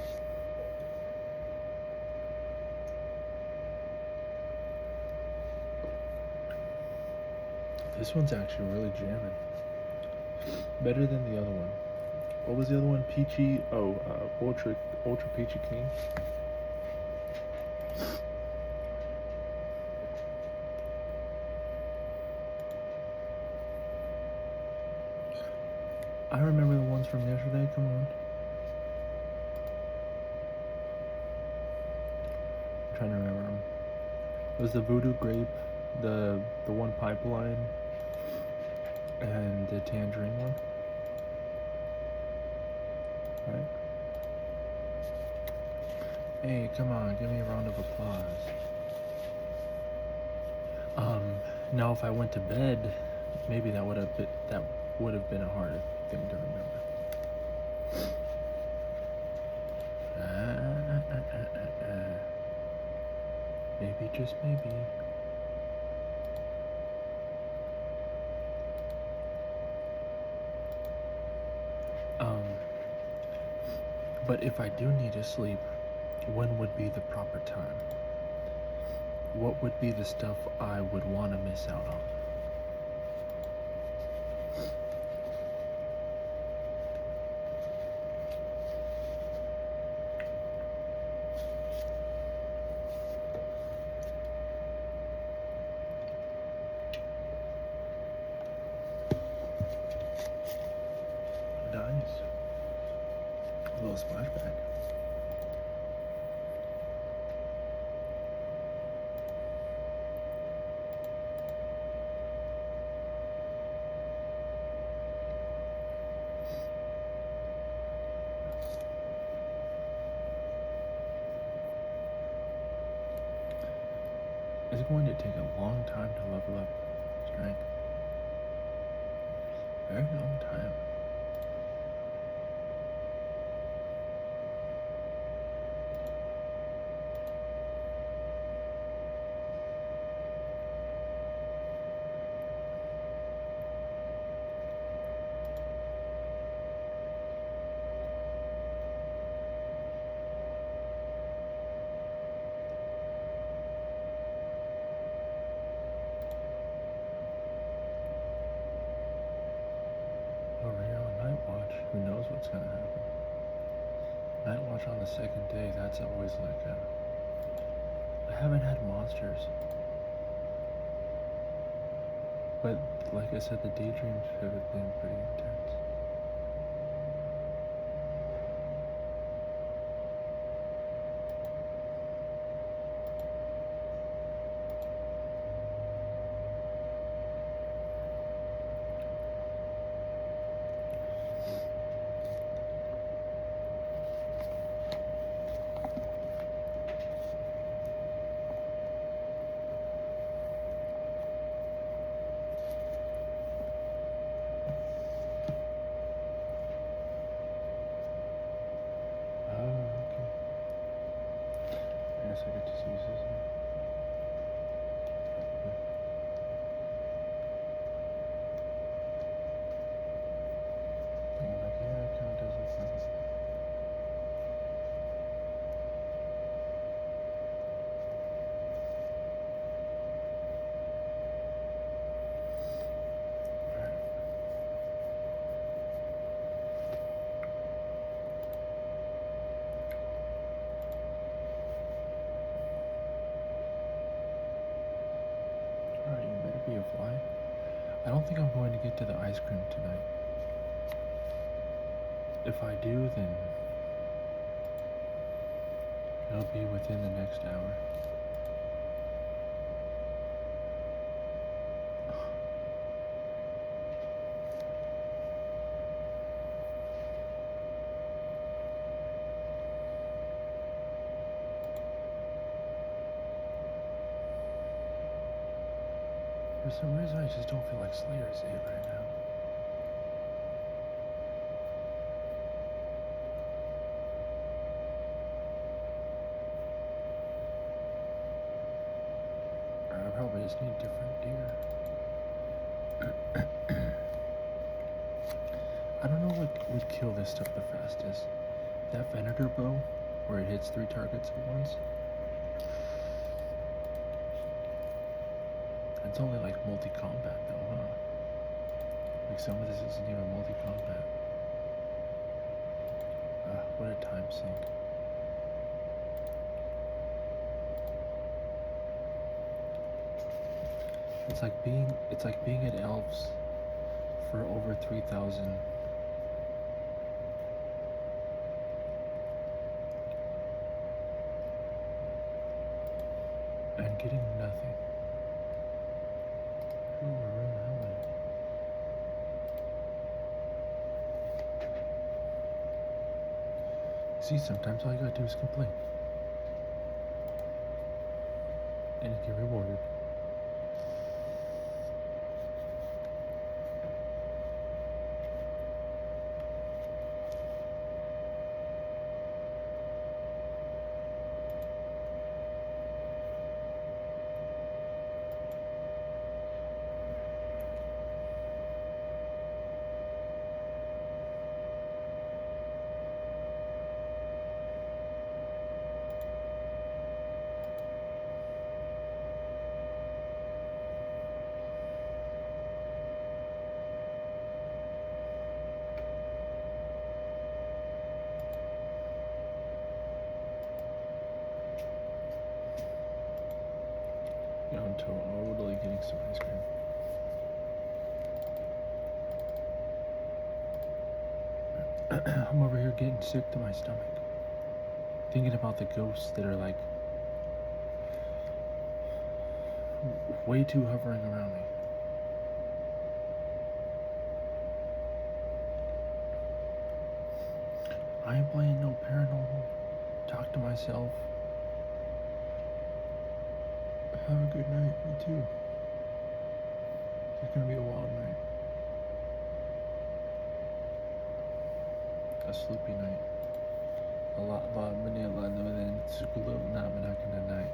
[SPEAKER 1] This one's actually really jamming. Better than the other one. What was the other one? Peachy. Oh, Ultra Peachy King. I remember the ones from yesterday. Come on. trying to remember them. It was the Voodoo Grape, the one Pipeline, and the Tangerine one. Right? Hey, come on, give me a round of applause. Now if I went to bed, maybe that would have been a harder thing to remember. Maybe, just maybe. But if I do need to sleep, when would be the proper time? What would be the stuff I would want to miss out on? Nice. A little splashback. It's going to take a long time to level up strength. Very long time. Over here on Night Watch, who knows what's gonna happen? Night Watch on the second day, that's always like I haven't had monsters. But like I said, the daydreams have been pretty intense. I guess I get to use this now. And like, yeah, it kind of does look nice. Alright, you better be a fly. I don't think I'm going to get to the ice cream tonight. If I do, then it'll be within the next hour. For some reason, I just don't feel like Slayer's 8 right now. I probably just need different deer. I don't know what would kill this stuff the fastest. That Venator bow, where it hits 3 targets at once. It's only like multi-combat though, huh? Like some of this isn't even multi-combat. What a time sink. It's like being at Elves for over 3,000. getting nothing. Ooh, maroon helmet. See, sometimes all you gotta do is complain. And you get rewarded. Yeah, I'm totally getting some ice cream. I'm over here getting sick to my stomach. Thinking about the ghosts that are like way too hovering around me. I ain't playing no paranormal. Talk to myself. Have a good night. Me too. It's gonna be a wild night. A sleepy night. A lot vanilla and sukulub namin na night.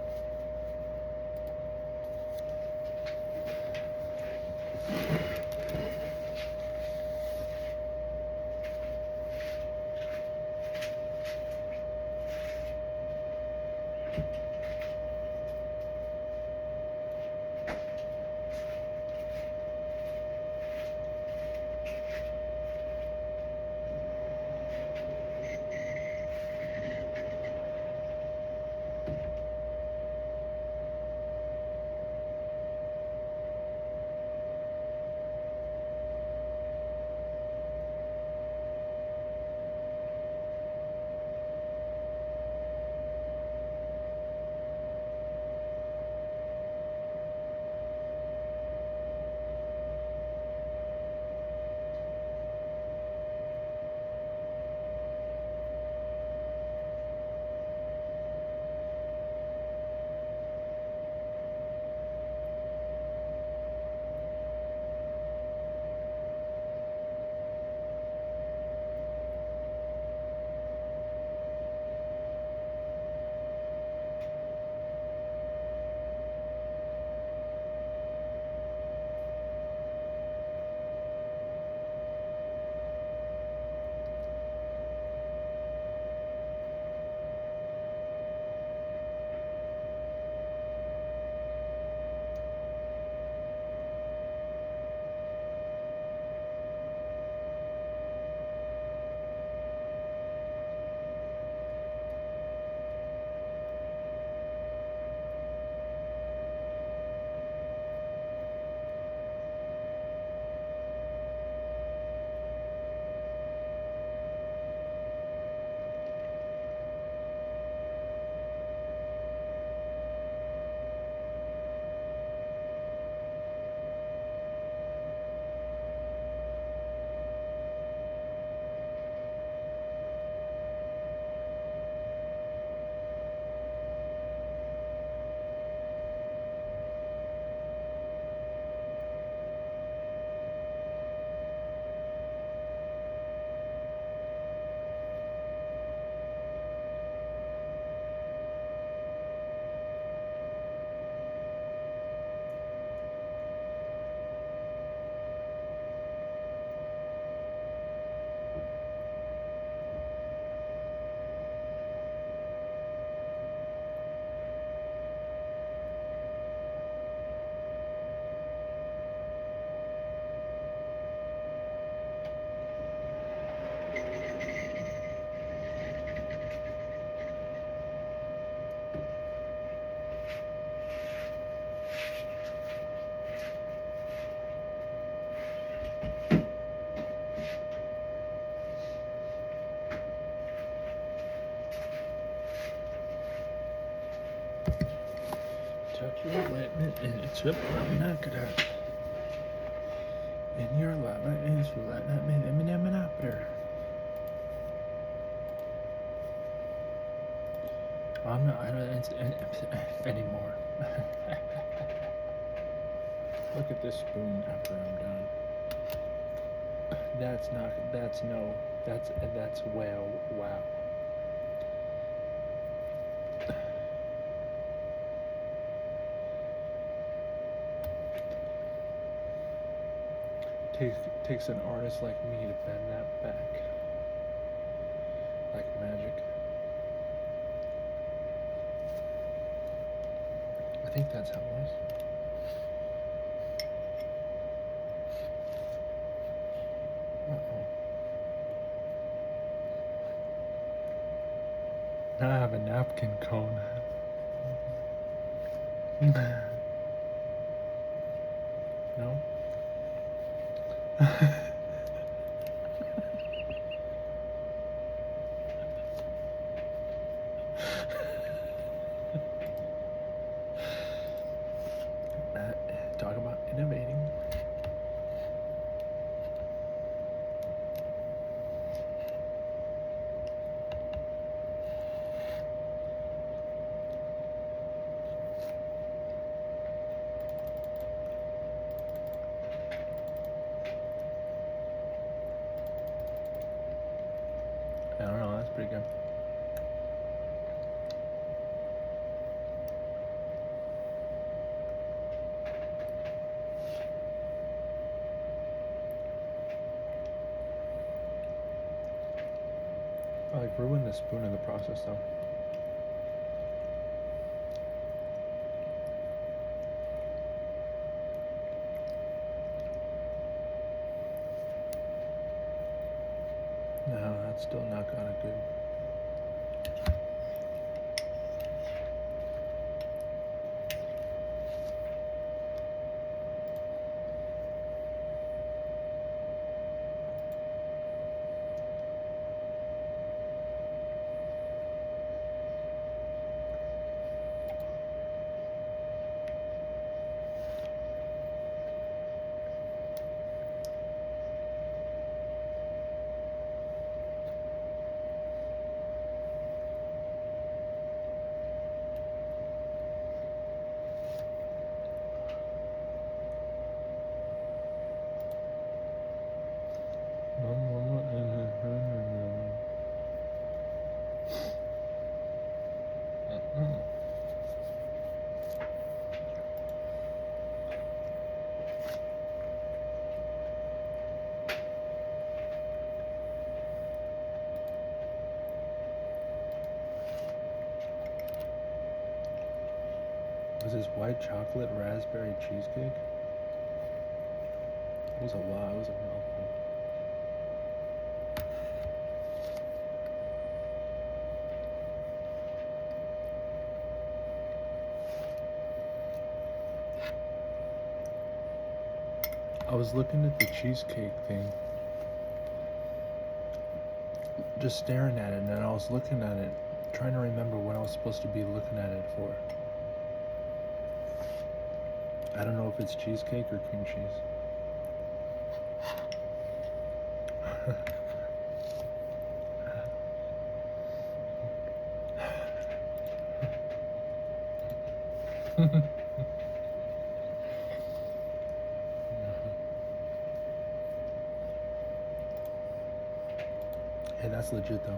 [SPEAKER 1] It's up. I'm not gonna. And you're like, it's like that. I'm up there. I'm not anymore. Look at this spoon after I'm done. That's not. That's no. That's well. Wow. Takes an artist like me to bend that back. Like magic. I think that's how it was. Now I have a napkin cone. No? Talk about innovating. I don't know, that's pretty good. I like ruined the spoon in the process though. No, that's still not kind of good. Was this white chocolate raspberry cheesecake? It was a lot. It was a mouthful. I was looking at the cheesecake thing, just staring at it, and I was looking at it, trying to remember what I was supposed to be looking at it for. I don't know if it's cheesecake or cream cheese. Hey, that's legit though.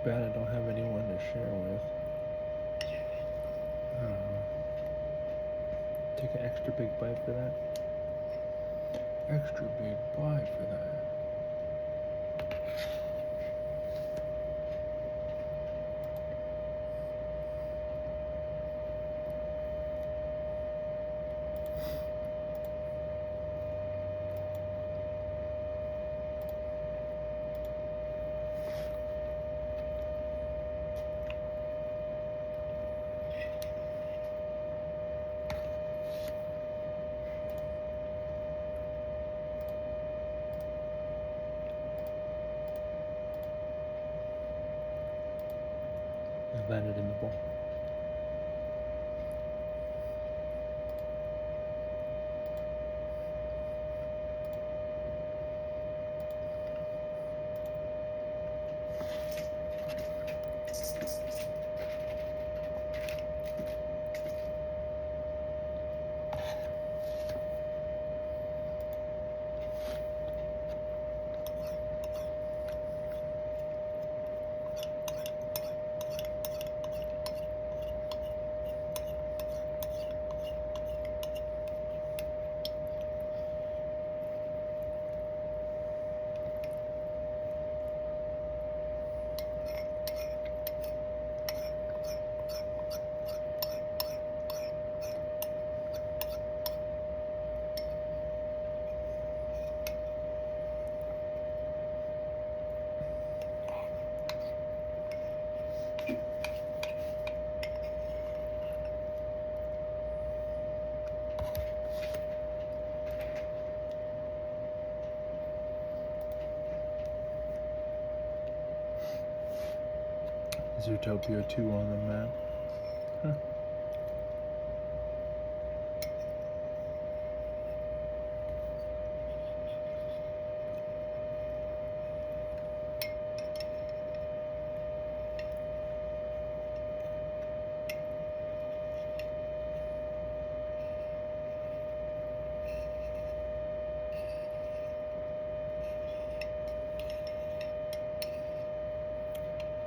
[SPEAKER 1] bad I don't have anyone to share with. Take an extra big bite for that. Extra big bite for that. It landed in the bowl. Zootopia 2 on the map. Huh.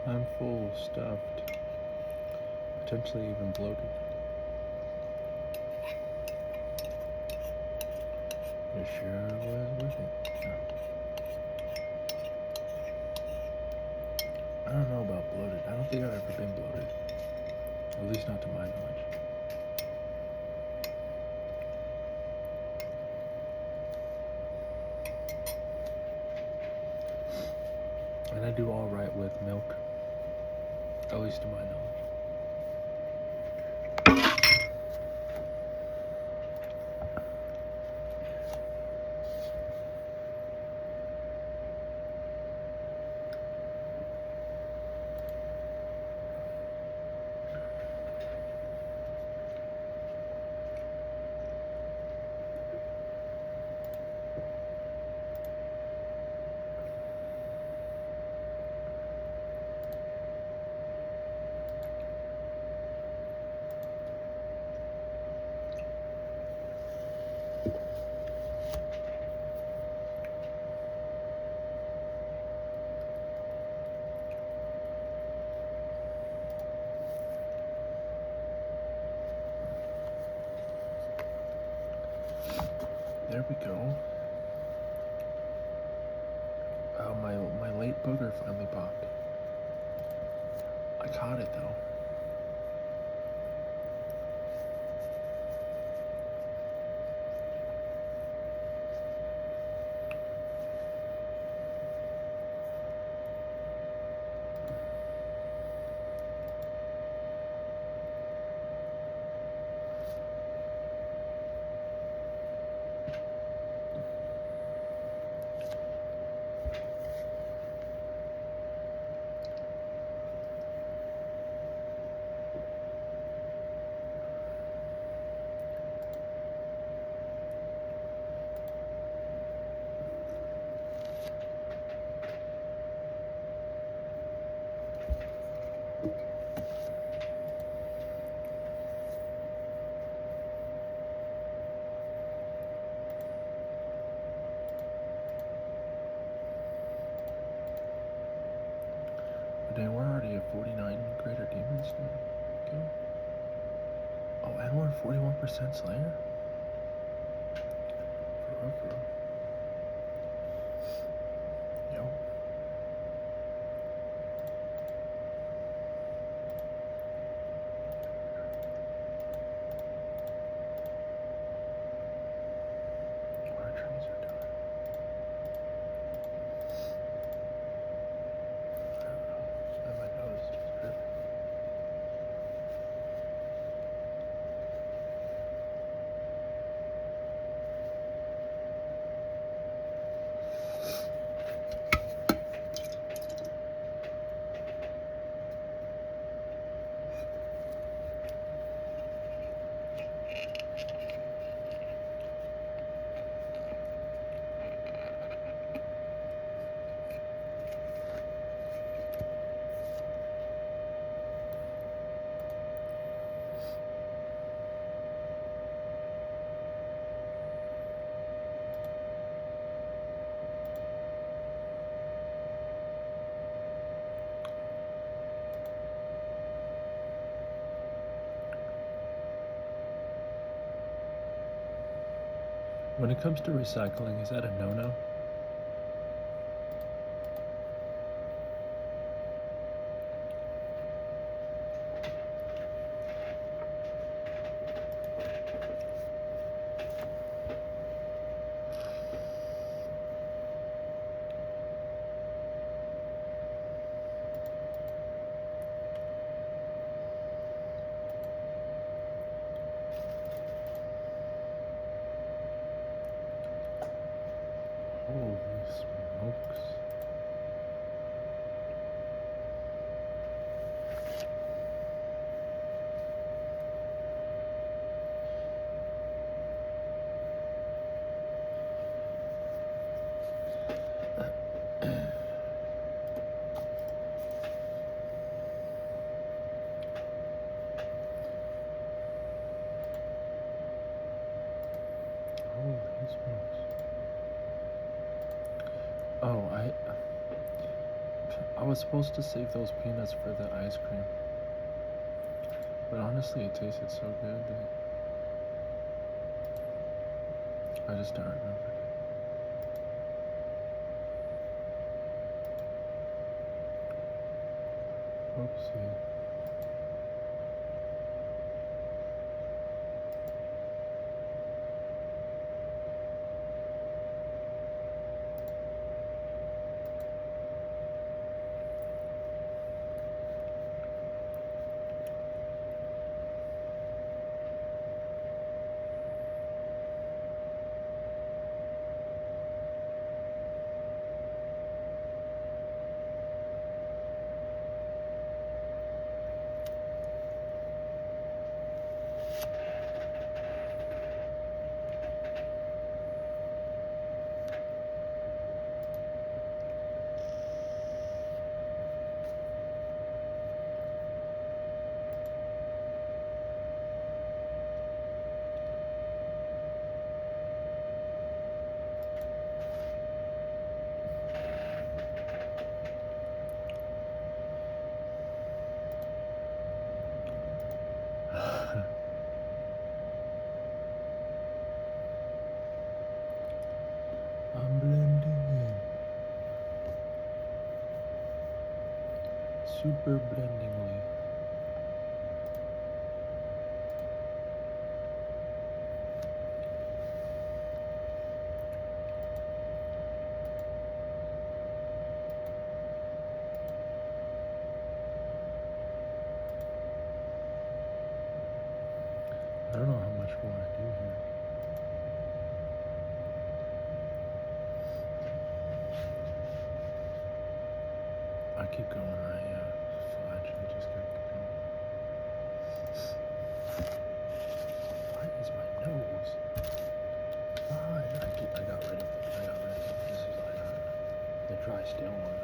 [SPEAKER 1] I'm full, stuffed, potentially even bloated. It sure was with it. I don't know about bloated. I don't think I've ever been bloated. At least not to my knowledge. And I do all right with milk. At least to my knowledge. There we go. Oh, my late booger finally popped. I caught it though. 100% Slayer? For real. Yo. Our trees are done. I don't know. And my nose is just dripping. When it comes to recycling, is that a no-no? Holy smokes. Holy smokes. Oh, I was supposed to save those peanuts for the ice cream. But honestly, it tasted so good that I just don't remember. Oopsie. I'm blending in. Super blendingly. I don't know how much more I do here. I keep going, right? Yeah. Fudge, I just keep going. Why is my nose? Why? I got rid of it. This is like the dry still one.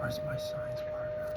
[SPEAKER 1] Where's my science partner?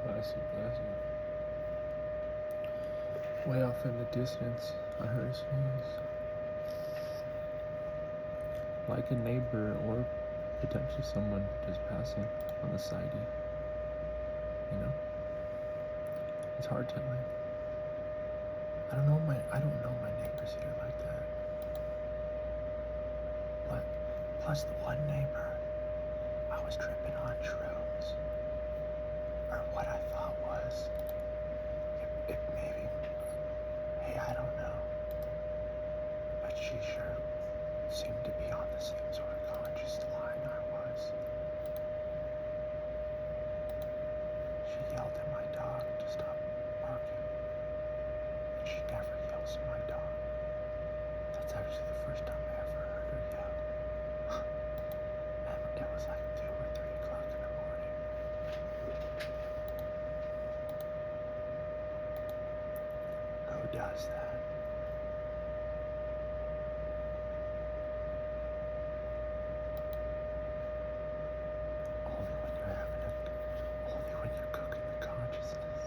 [SPEAKER 2] Bless you, bless you. Way off in the distance, I heard a sneeze. Like a neighbor or potentially someone just passing on the siding. You know? It's hard telling. I don't know my neighbors here like that. Plus the one neighbor, I was tripping on shrooms. Or what I thought was. It maybe, hey, I don't know. But she sure seemed to be on the same sort of conscious line I was. She yelled at my dog to stop barking. And she never yells at my dog. That's actually the first time I ever heard her yell. And it was like 2 or 3 o'clock in the morning. Who does that? Only when you're cooking the consciousness.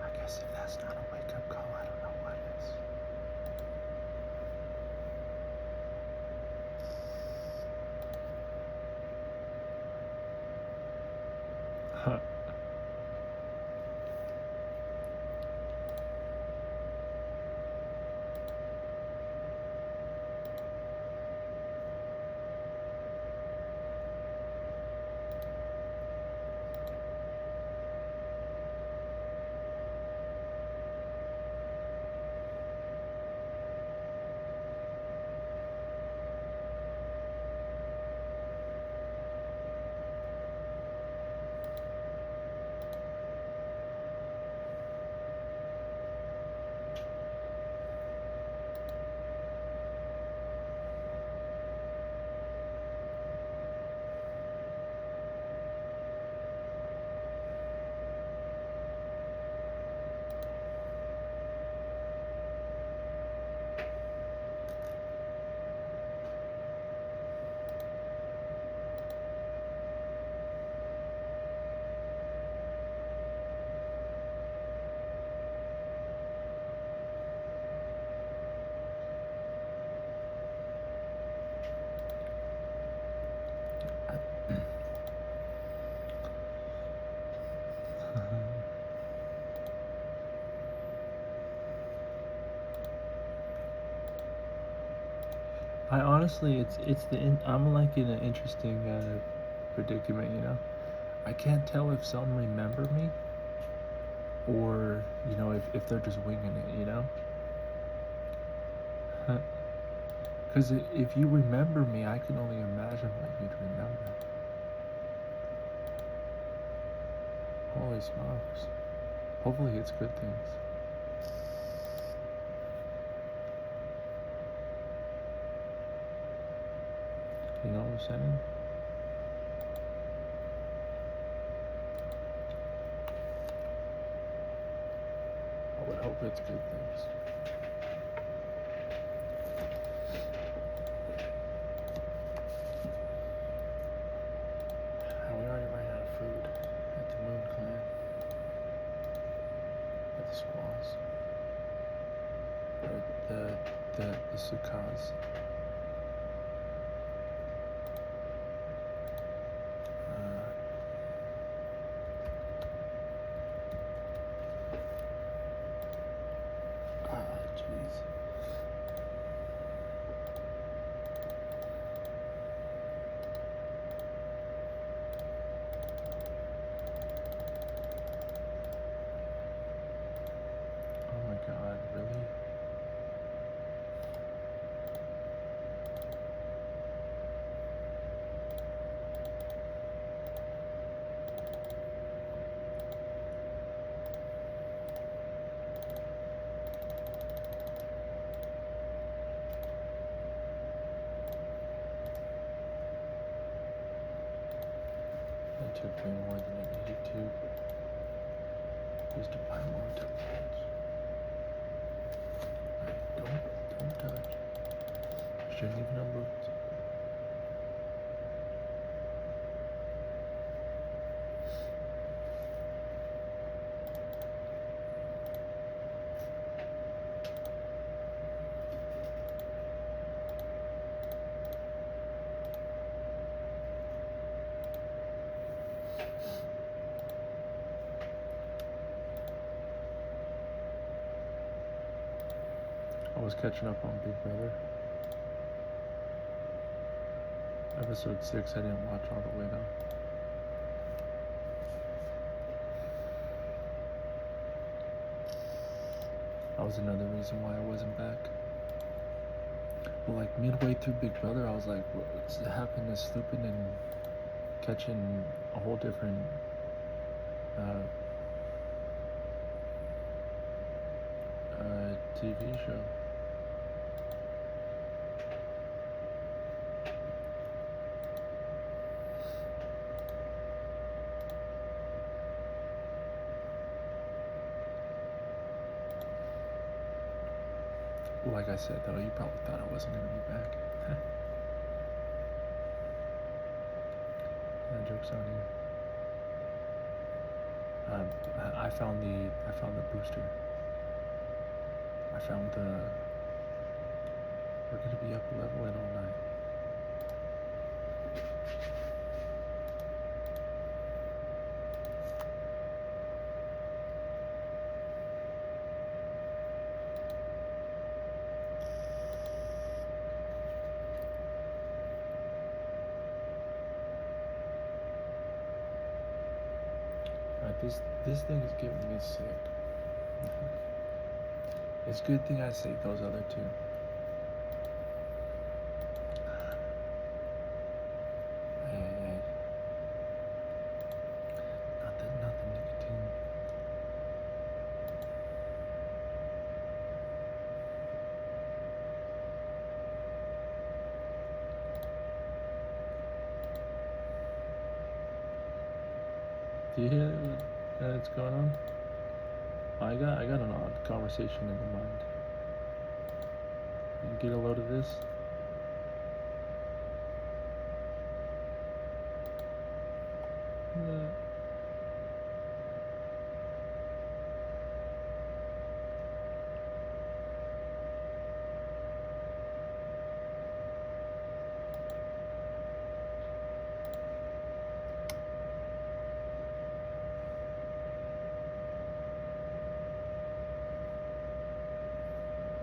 [SPEAKER 2] I guess if that's not a wake-up call, I don't know what is. I honestly, I'm like in an interesting predicament, you know. I can't tell if some remember me, or you know, if they're just winging it, you know. Because if you remember me, I can only imagine what you'd remember. Holy smokes! Hopefully, it's good things. You know what I'm saying? I would hope it's good things. We already ran out of food at the Moon Clan, at the Squaws, or the Sukas. Jeez. Oh my God, really? It took way more than it needed to. Just to buy more tokens. Don't touch. Shouldn't even have looked.
[SPEAKER 1] I was catching up on Big Brother. Episode 6, I didn't watch all the way though. That was another reason why I wasn't back. But like midway through Big Brother, I was like, what's happening is slipping and catching a whole different TV show. Like I said though, you probably thought I wasn't gonna be back. That joke's on you. I found the booster. I found the. We're gonna be up leveling all night. This thing is giving me sick. It's a good thing I saved those other two. Hey. Not the nicotine. Do you hear that's going on? I got an odd conversation in the mind. You get a load of this?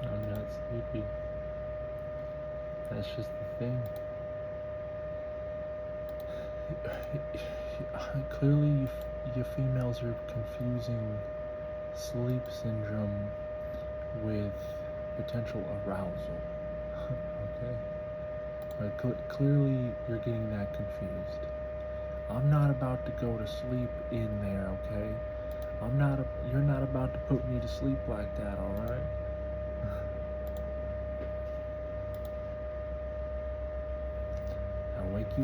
[SPEAKER 1] I'm not sleepy. That's just the thing. Clearly, you females are confusing sleep syndrome with potential arousal. Okay? Like, clearly, you're getting that confused. I'm not about to go to sleep in there, okay? You're not about to put me to sleep like that, alright? Now wakey.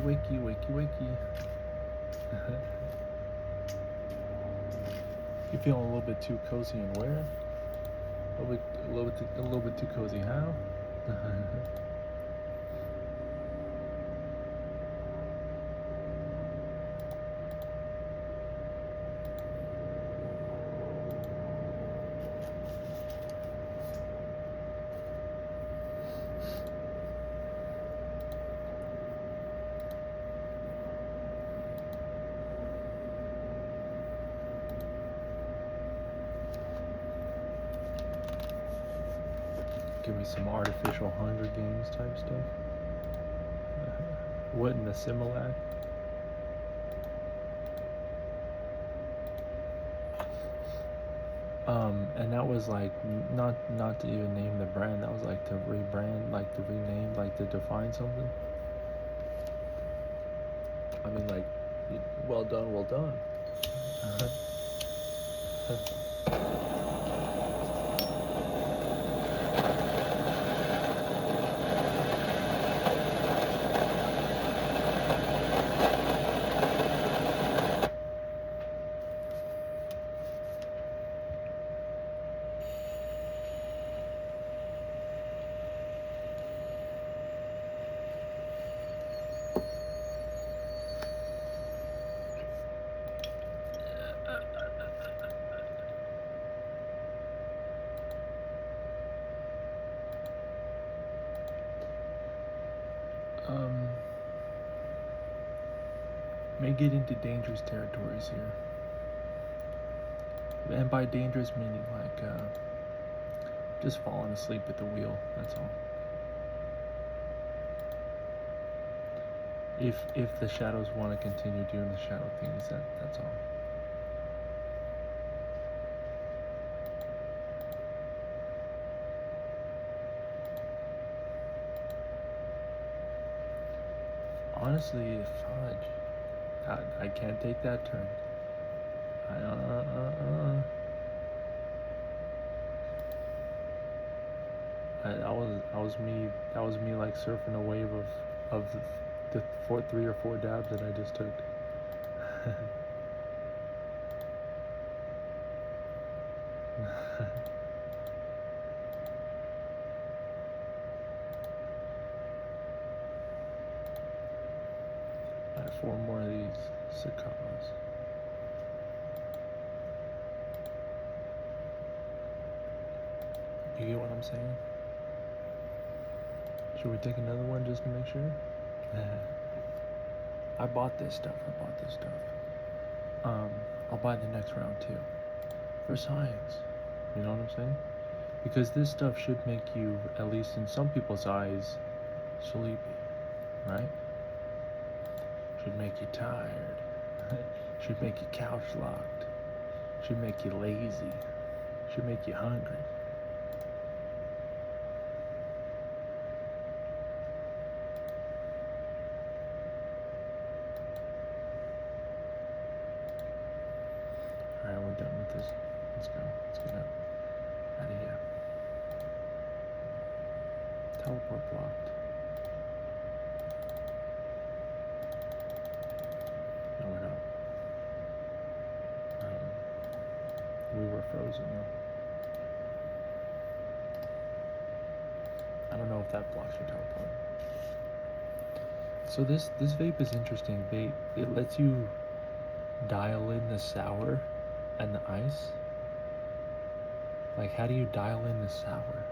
[SPEAKER 1] You feeling a little bit too cozy and where? A little bit too cozy how? Give me some artificial Hunger Games type stuff. What in the Similac? And that was like not to even name the brand. That was like to rebrand, like to rename, like to define something. I mean, like, well done. May get into dangerous territories here. And by dangerous meaning like just falling asleep at the wheel. That's all. If the shadows want to continue doing the shadow things, that's all. Honestly, fudge. I can't take that turn. That was me like surfing a wave of the 3 or 4 dabs that I just took. Alright, 4 more of these cicadas. You get what I'm saying? Should we take another one just to make sure? I bought this stuff. I'll buy the next round too. For science. You know what I'm saying? Because this stuff should make you, at least in some people's eyes, sleepy. Right? Should make you tired. Should make you couch locked. Should make you lazy. Should make you hungry. Alright, we're done with this. Let's go. Let's get out of here. Teleport blocked. No, we're not. We were frozen though. I don't know if that blocks your teleport. So this vape is interesting. It lets you dial in the sour and the ice. Like, how do you dial in the sour?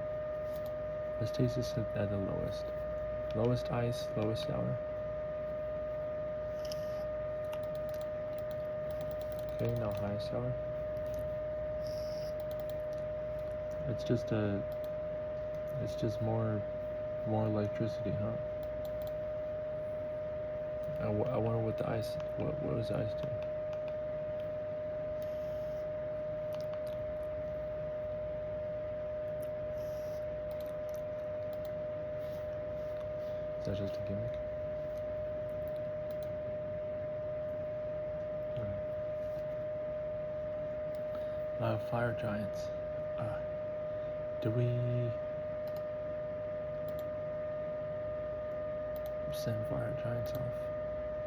[SPEAKER 1] Let's taste this at the lowest. Lowest ice, lowest sour. Okay, now highest sour. It's just more electricity, huh? I wonder what the ice, what does ice do? Is that just a gimmick? Fire giants. Do we send fire giants off?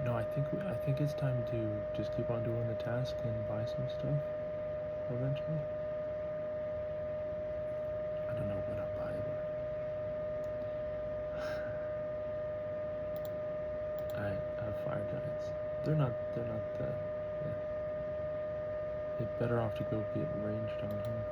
[SPEAKER 1] No, I think it's time to just keep on doing the task and buy some stuff eventually. I don't know what I'll buy, but alright, fire giants. They're not that, yeah. They're better off to go get ranged on here.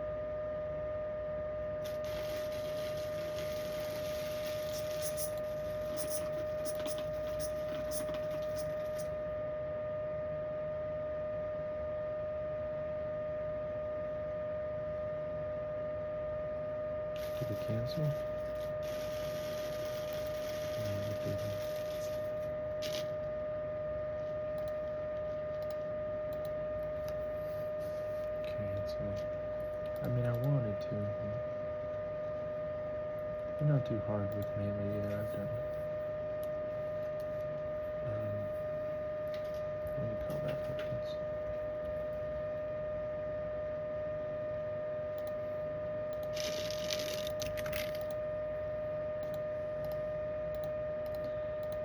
[SPEAKER 1] Did we cancel? No, we didn't. Cancel. I mean, I wanted to. But not too hard with melee either. I've done it. What do you call that reference?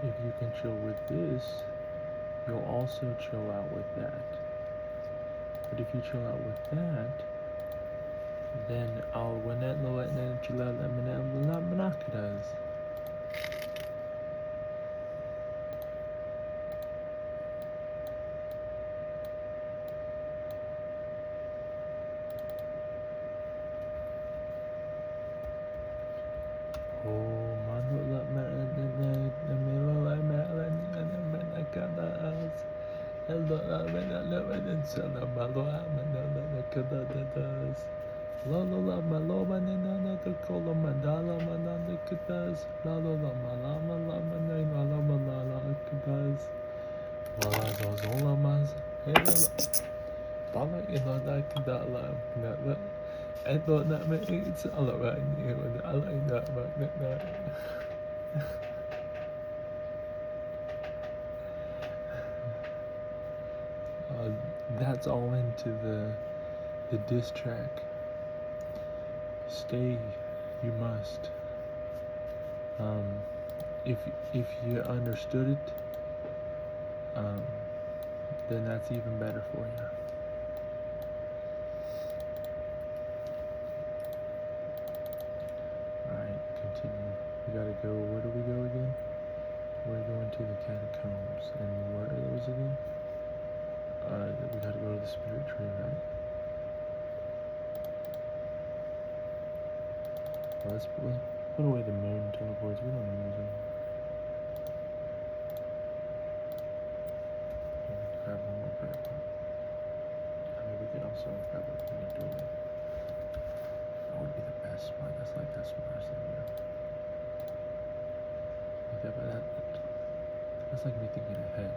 [SPEAKER 1] If you can chill with this, you'll also chill out with that. But if you chill out with that, then I'll win that low at then chill out does. La la la ma lo ma na na na ka ko la ma da la ma na na ka das. La la la ma la ma la ma na na la ma la la ka das. La la zo zo la ma z. Hey la la. Ba la I la da ka da la na la. I thought that meant it's all about you and I like that about that. That's all into the diss track. Stay, you must. If you understood it, then that's even better for you. Alright, continue. We gotta go. Where do we go again? We're going to the catacombs. And where are those again? We gotta go to the spirit tree, right? Let's put away the moon teleports. We don't use them. Grab one more grab. I mean, we could also grab a thing and do it. That would be the best one. That's like the smartest thing, you know? Okay, but that's like me thinking ahead.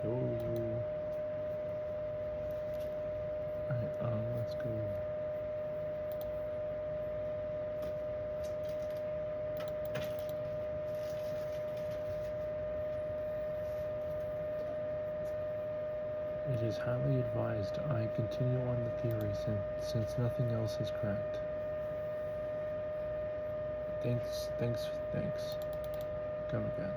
[SPEAKER 1] Yo. Alright, let's go. It is highly advised I continue on the theory since nothing else is cracked. Thanks. Come again.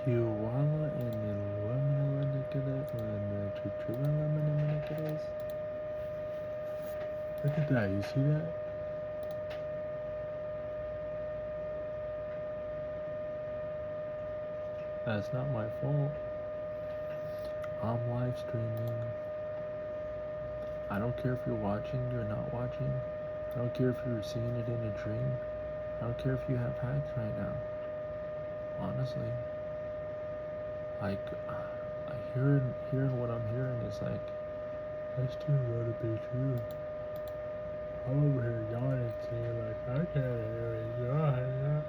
[SPEAKER 1] Hiwala and look at that, you see that? That's not my fault. I'm live streaming. I don't care if you're watching, you're not watching. I don't care if you're seeing it in a dream. I don't care if you have hacks right now. Honestly. Like, hearing what I'm hearing is like, that's too low to be true. I'm over here yawning to you like, I can't hear you yawn.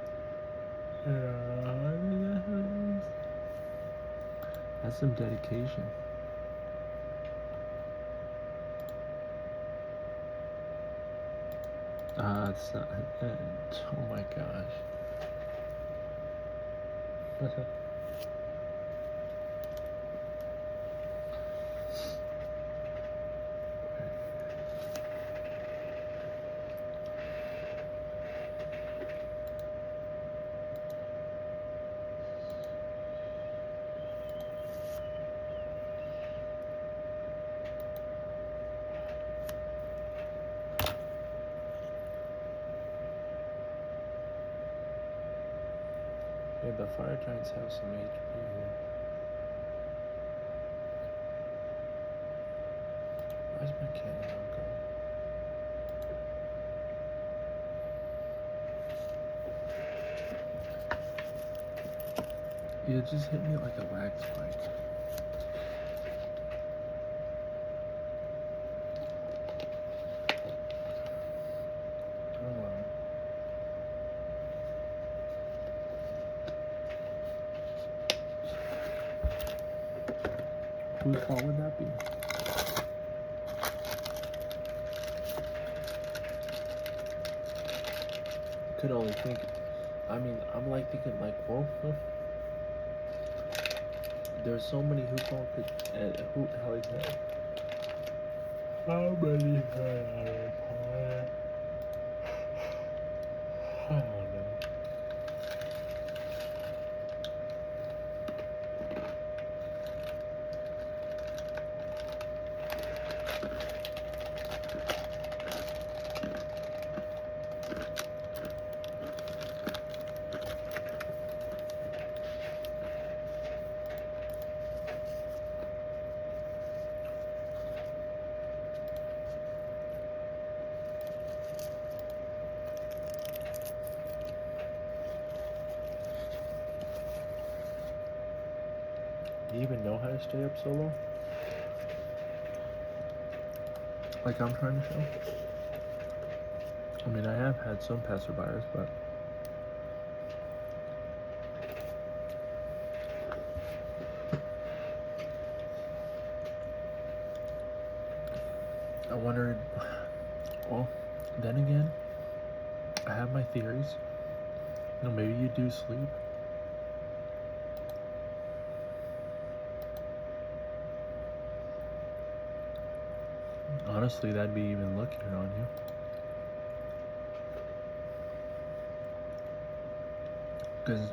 [SPEAKER 1] That's some dedication. It's not, oh my gosh. Yeah, the fire giants have some HP here. Where's my cannon going? Yeah, it just hit me like a lag spike. Whose fault would that be? Could only think. I mean, I'm like thinking like, whoa. There's so many who call could who how is that? How many had I replied? I don't know. you even know how to stay up so long? Like I'm trying to show. I mean, I have had some passerbyers, but I wondered, well, then again, I have my theories. You know, maybe you do sleep. Honestly, that'd be even luckier on you. Because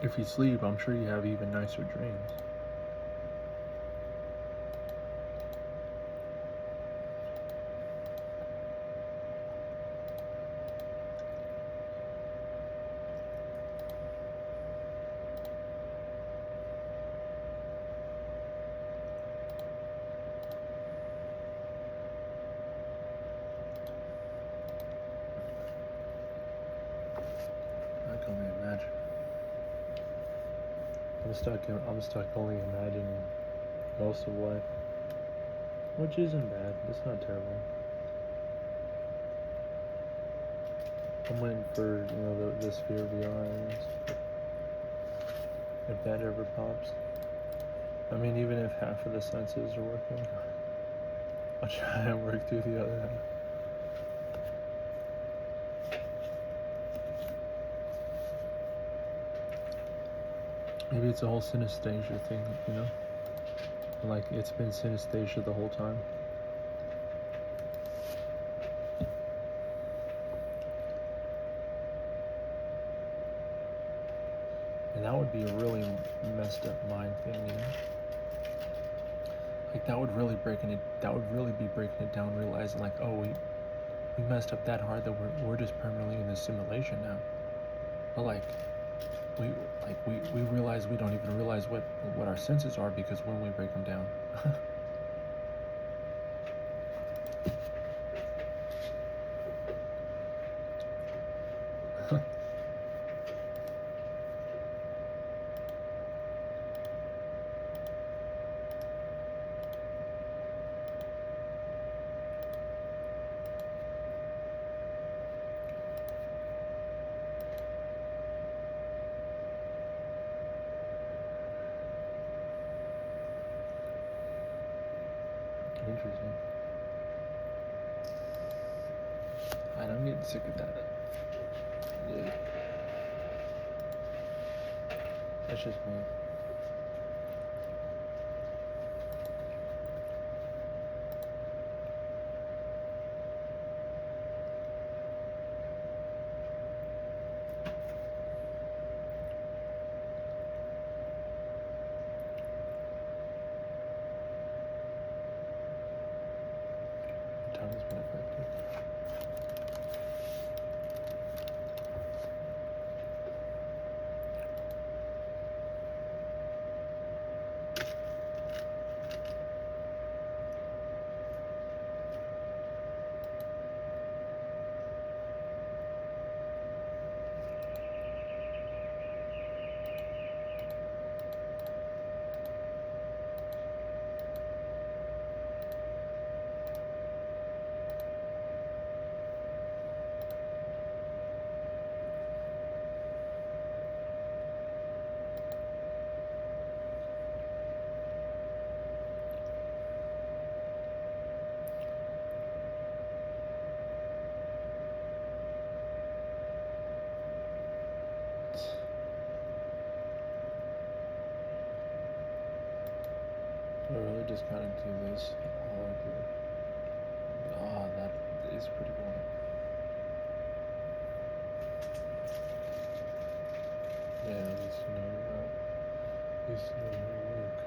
[SPEAKER 1] if you sleep, I'm sure you have even nicer dreams. I can only imagine. I'm stuck only imagining most of life, which isn't bad. It's not terrible. I'm waiting for, you know, the Sphere VR, if that ever pops. I mean, even if half of the senses are working, I'll try and work through the other half. Maybe it's a whole synesthesia thing, you know? Like, it's been synesthesia the whole time. And that would be a really messed up mind thing, you know? Like, that would really be breaking it down, realizing like, oh, we messed up that hard that we're just permanently in this simulation now. But like we realize we don't even realize what our senses are, because when we break them down. Interesting. And I'm getting sick of that. Yeah. That's just me. The tongue has been affected. I really just gotta do this all over. Ah, that is pretty boring. Yeah, at least you know you're out. At least you know you're awake.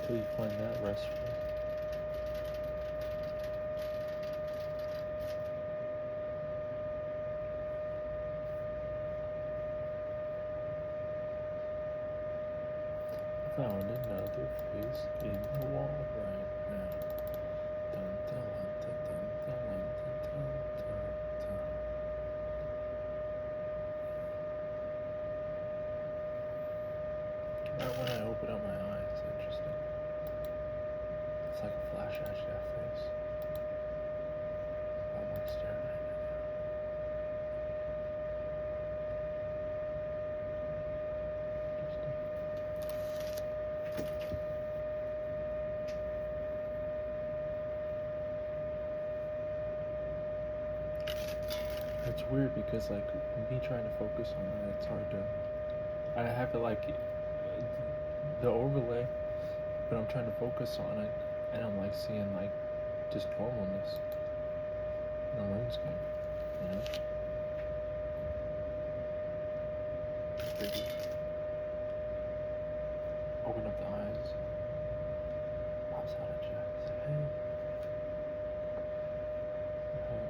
[SPEAKER 1] Until you find that restful. Found another face in the wall right now. Dun, dun, dun, dun, dun, dun, dun, dun, dun. It's weird because like me trying to focus on that, it's hard to. I have it like the overlay, but I'm trying to focus on it, and I'm like seeing like just normalness in the RuneScape, you know. Maybe open up the eyes. Pops out a chest. Hey. Hey.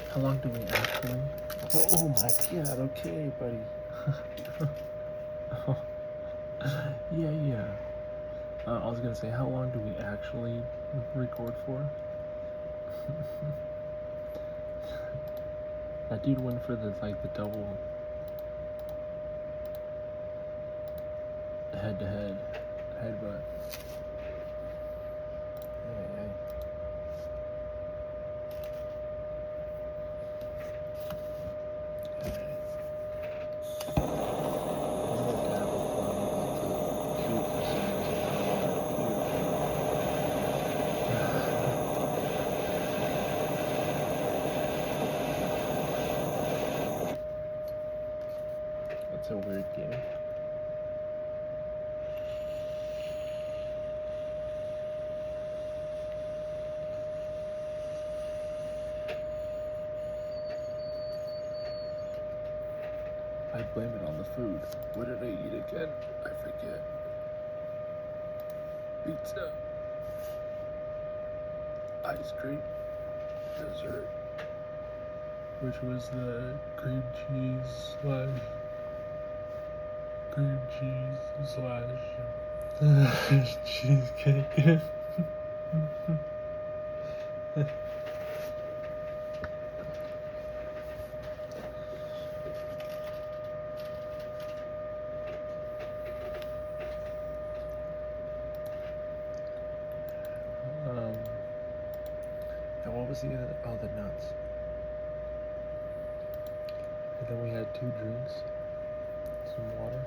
[SPEAKER 1] How long do we actually? Oh my god! Okay, buddy. Yeah. I was gonna say, how long do we actually record for? That dude went for the double head-to-head headbutt. Hey. That's a weird game. I blame it on the food. What did I eat again? I forget. Pizza. Ice cream. Dessert. Which was the cream cheese slash cheesecake. And what was the other? Oh, the nuts. And then we had 2 drinks, some water.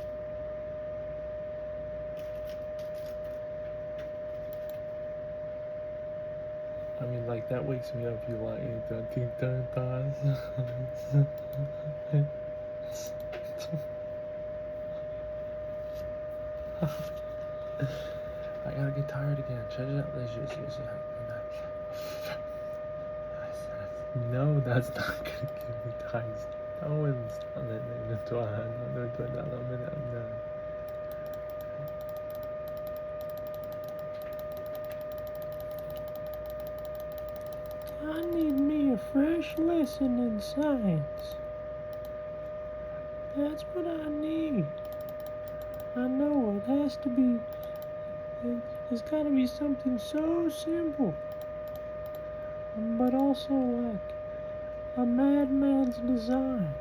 [SPEAKER 1] I mean, like, that wakes me up. You like I gotta get tired again. Check it out. No, that's not gonna give me tired. No, it's not. I need me a fresh lesson in science. That's what I need. I know it has to be. It's got to be something so simple, but also like a madman's design.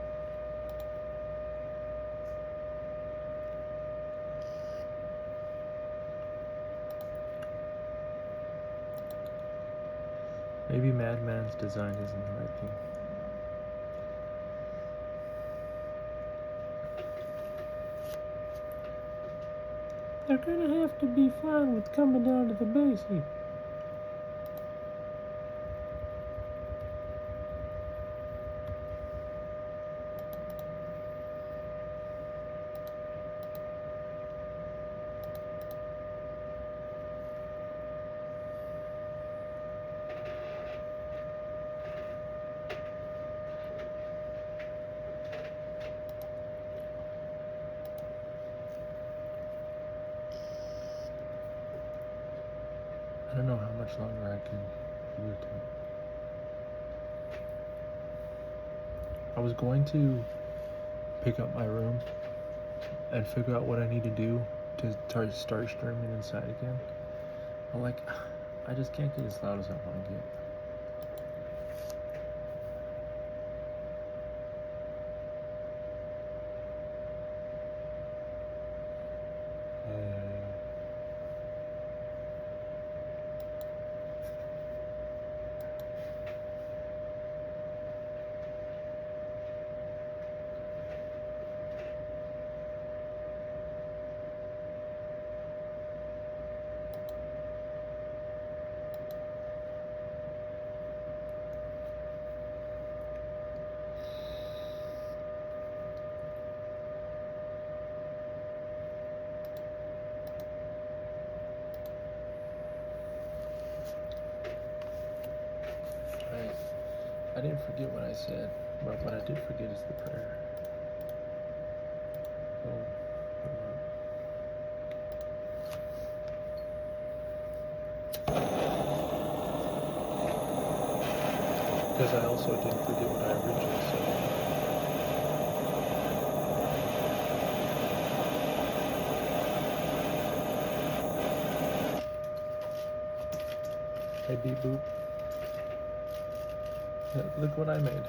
[SPEAKER 1] Maybe madman's design isn't the right thing. They're gonna have to be fine with coming down to the base here. I don't know how much longer I can do it. I was going to pick up my room and figure out what I need to do to start streaming inside again. But like, I just can't get as loud as I want to get. I didn't forget what I said, but what I did forget is the prayer. Oh, because I also didn't forget what I originally said. Hey, beep boop. Look what I made.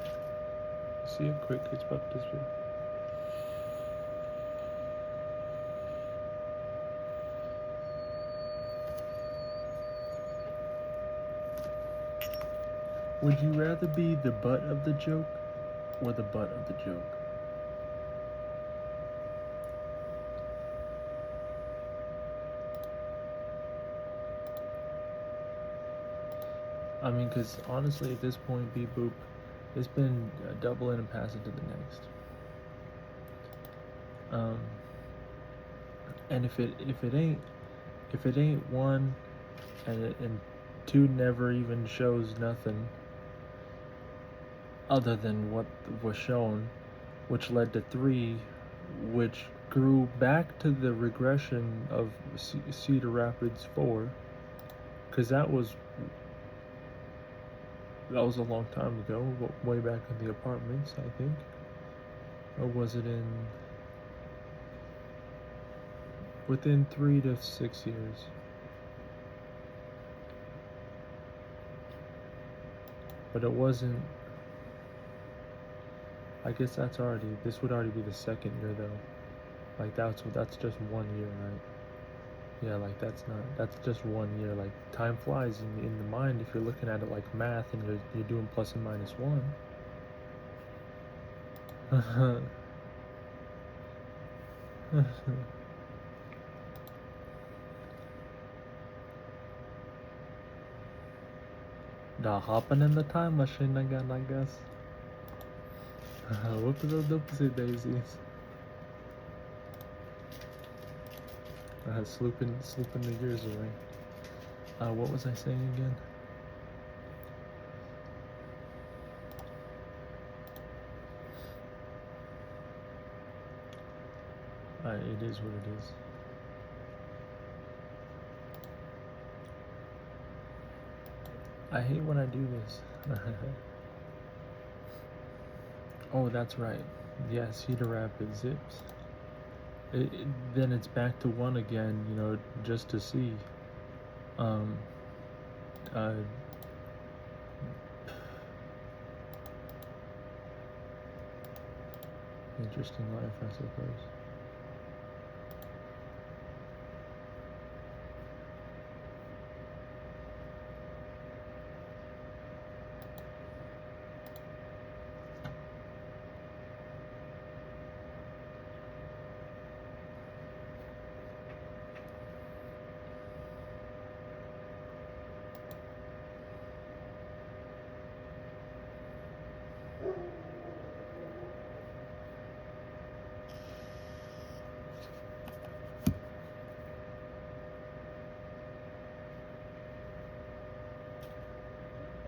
[SPEAKER 1] See it quick, it's about this big. Would you rather be the butt of the joke or the butt of the joke? I mean, because honestly, at this point, beep boop, it's been double in and pass it to the next. And if it ain't one, and two never even shows nothing other than what was shown, which led to three, which grew back to the regression of Cedar Rapids 4, because that was a long time ago, way back in the apartments, I think. Or was it within 3 to 6 years? But it wasn't. I guess this would already be the second year though. Like that's just 1 year, right? Yeah, like that's just 1 year. Like time flies in the mind if you're looking at it like math and you're doing plus and minus 1. Da hopping in the time machine again, I guess. Whoopsie doopsie daisies. Slooping the years away. What was I saying again? It is what it is. I hate when I do this. Oh, that's right. Yeah, Cedar Rapids Zips. Then it's back to 1 again, just to see. Interesting life, I suppose.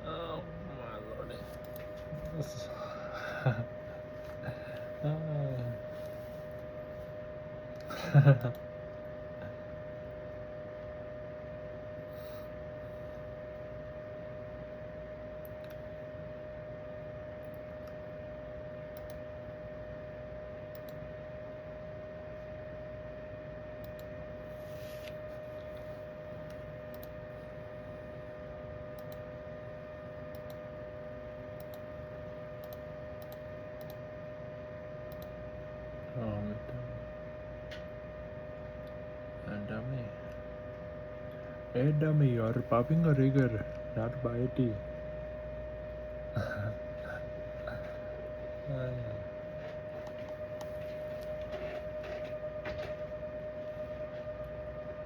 [SPEAKER 1] Oh my lordy. This is dummy. Hey dummy, you're popping a rigger, not bitey.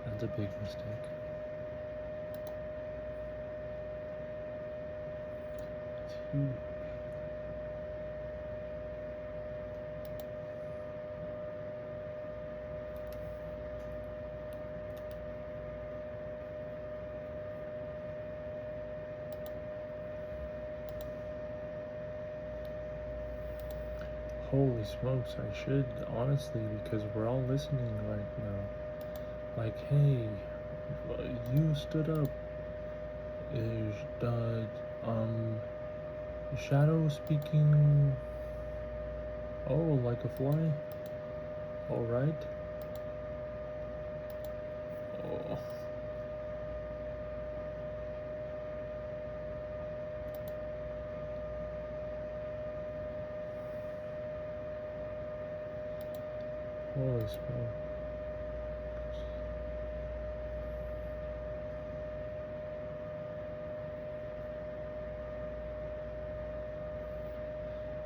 [SPEAKER 1] That's a big mistake. It's huge. Holy smokes, I should, honestly, because we're all listening right now. Like, hey, you stood up. Is shadow speaking? Oh, like a fly? Alright. Oh. Holy smoke.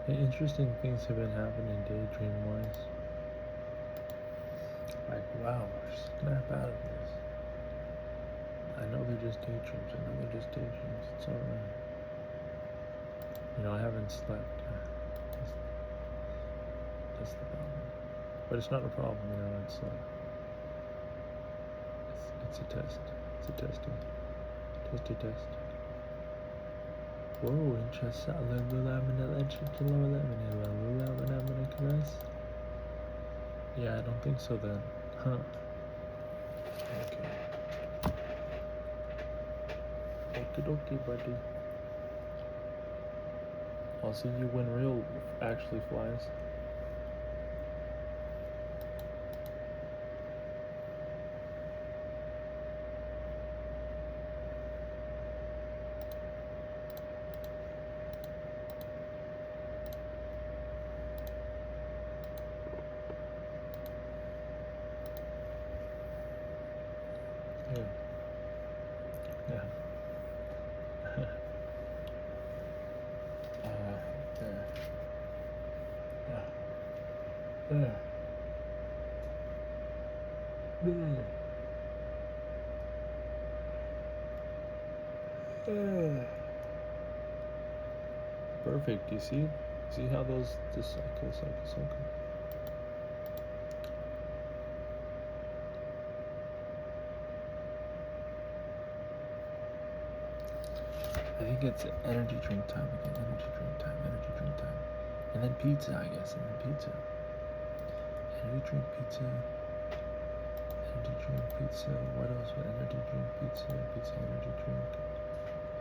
[SPEAKER 1] Interesting things have been happening daydream-wise. Like, wow, snap out of this. I know they're just daydreams. It's alright. You know, I haven't slept. That's the problem. But it's not a problem, you know, it's a test. It's a testing. Test. Whoa, interesting. Yeah, I don't think so then. Huh. Okay. Okie dokie, buddy. I'll see you when real actually flies. Yeah. Yeah. There. Yeah. There. Perfect. You see? See how this cycle. I think it's energy drink time again. Energy drink time. And then pizza, I guess. Pizza. Energy drink pizza. What else? Energy drink pizza. Energy drink.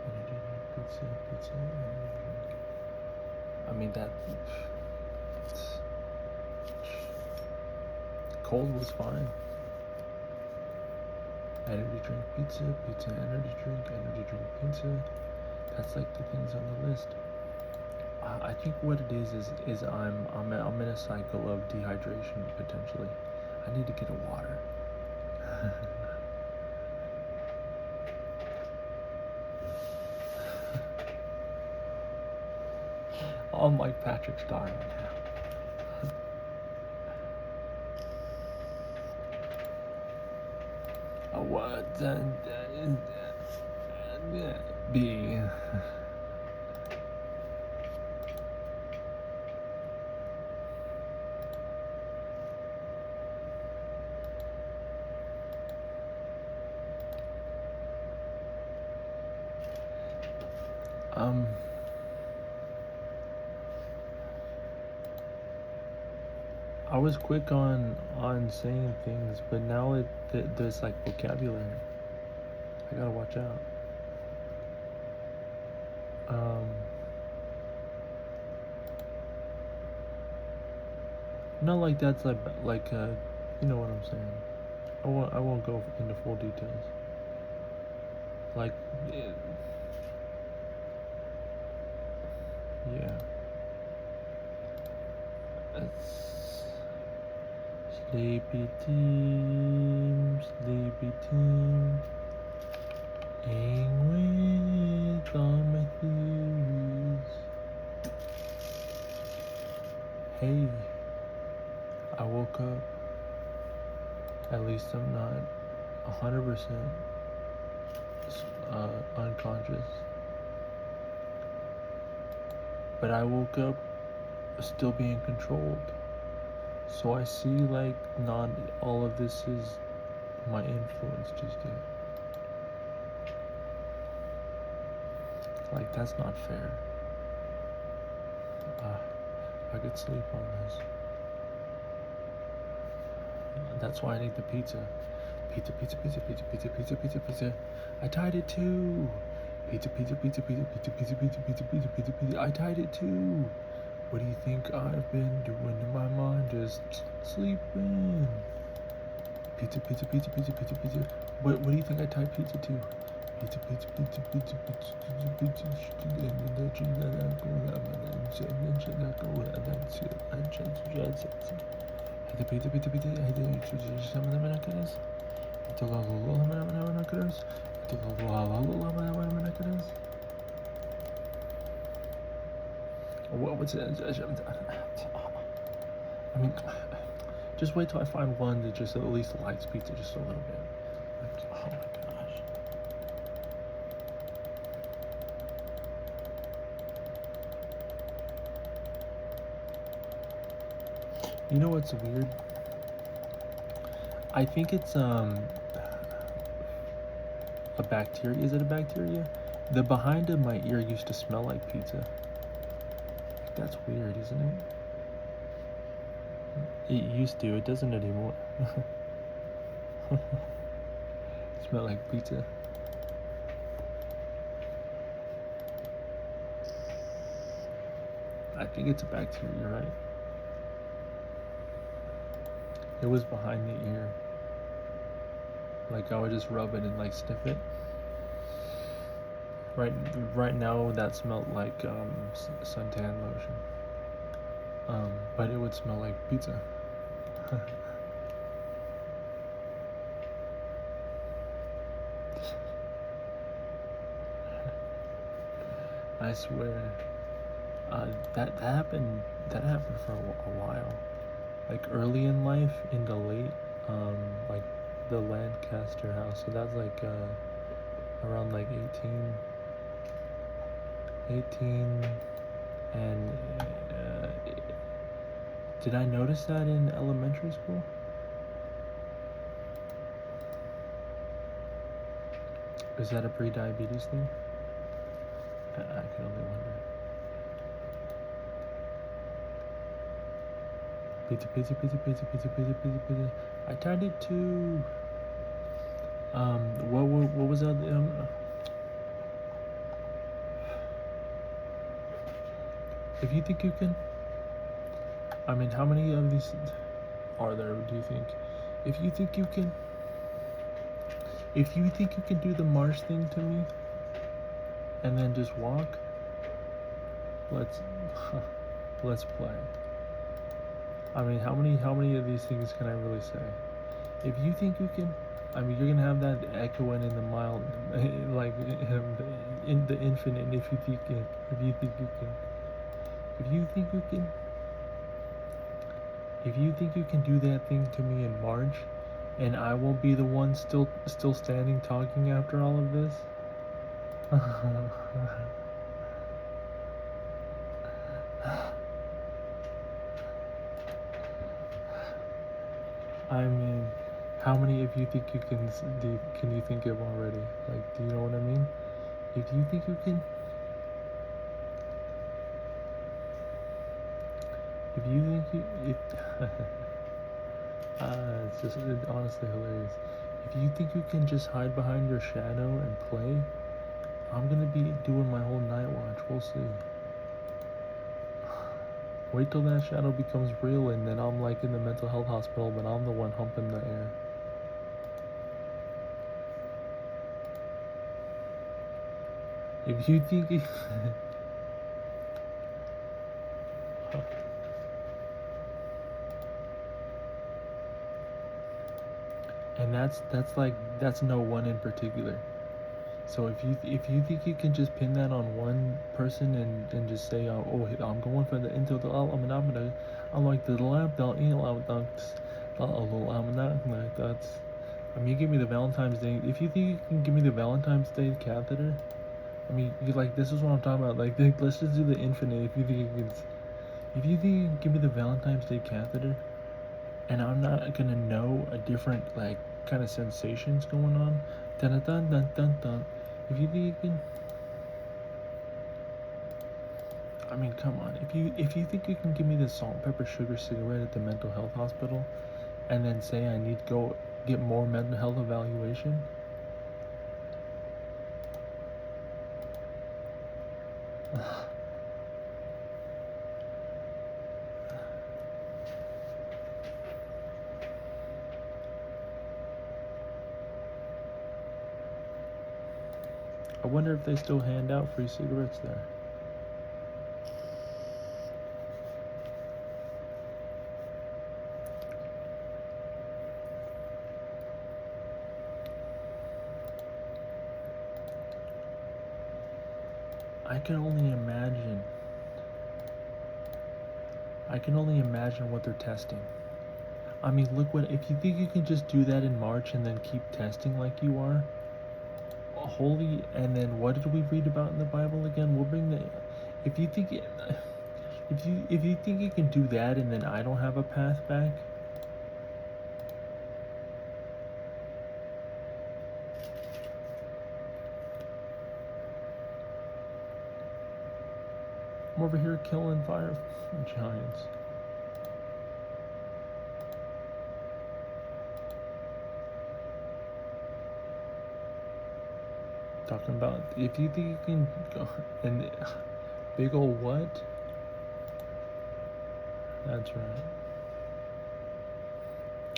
[SPEAKER 1] Energy drink pizza. Energy drink. I mean, that. Cold was fine. Energy drink pizza. Energy drink pizza. That's like the things on the list. I think what it is I'm in a cycle of dehydration potentially. I need to get a water. I'm like Patrick Star right now. What be? I was quick on saying things, but now there's like vocabulary. I gotta watch out. Not like that's like you know what I'm saying. I won't go into full details. Like, yeah. It's sleepy team, hang with all my theories. Hey, I woke up. At least I'm not 100% unconscious. But I woke up still being controlled. So I see like not all of this is my influence just yet. Like, that's not fair. I could sleep on this. That's why I need the pizza. Pizza, pizza, pizza, pizza, pizza, pizza, pizza, pizza. I tied it too. Pizza, pizza, pizza, pizza, pizza, pizza, pizza, pizza, pizza, pizza, pizza. I tied it too. What do you think I've been doing in my mind? Just sleeping. Pizza, pizza, pizza, pizza, pizza, pizza. What do you think I tied pizza to? Pizza, pizza, pizza, pizza, pizza, pizza, what's it? I mean, just wait till I find one that just at least likes pizza just a little bit. Like, oh my gosh. You know what's weird? I think it's a bacteria. Is it a bacteria? The behind of my ear used to smell like pizza. That's weird, isn't it? It used to. It doesn't anymore. Smell like pizza. I think it's a bacteria, right? It was behind the ear. Like I would just rub it and like sniff it. Right now that smelled like suntan lotion. But it would smell like pizza. I swear. That happened for a while. Like early in life, in the late, like the Lancaster house. So that's like around like 18, and did I notice that in elementary school? Is that a pre-diabetes thing? I can only wonder. Pizza, pizza, pizza, pizza, pizza, pizza, pizza, pizza. I tied it to. What was that? If you think you can. I mean, how many of these are there? Do you think? If you think you can. If you think you can do the march thing to me, and then just walk. Let's play. I mean, how many of these things can I really say? If you think you can, I mean, you're gonna have that echoing in the mild, like in the infinite. If you think you can do that thing to me in March, and I won't be the one still standing talking after all of this. I mean, how many if you think you can you think of already? Like, do you know what I mean? If you think you can, if you think you, it's just honestly hilarious. If you think you can just hide behind your shadow and play, I'm gonna be doing my whole night watch. We'll see. Wait till that shadow becomes real, and then I'm like in the mental health hospital, but I'm the one humping the air. If you think it, and that's no one in particular. So if you think you can just pin that on one person and just say, oh, I'm going for the into the I'm like the lab that's. I mean, you give me the Valentine's Day. If you think you can give me the Valentine's Day catheter, I mean, you like this is what I'm talking about. Like, let's just do the infinite. If you think you can give me the Valentine's Day catheter, and I'm not gonna know a different like kind of sensations going on. Dun dun dun dun dun. If you think you can, I mean, come on. If you think you can give me the salt and pepper sugar cigarette at the mental health hospital, and then say I need to go get more mental health evaluation. I wonder if they still hand out free cigarettes there. I can only imagine. I can only imagine what they're testing. I mean, look what if you think you can just do that in March and then keep testing like you are. Holy, and then what did we read about in the Bible again? We'll bring the. If you think, if you think you can do that and then I don't have a path back. I'm over here killing fire giants. Talking about if you think you can go and big ol' what? That's right.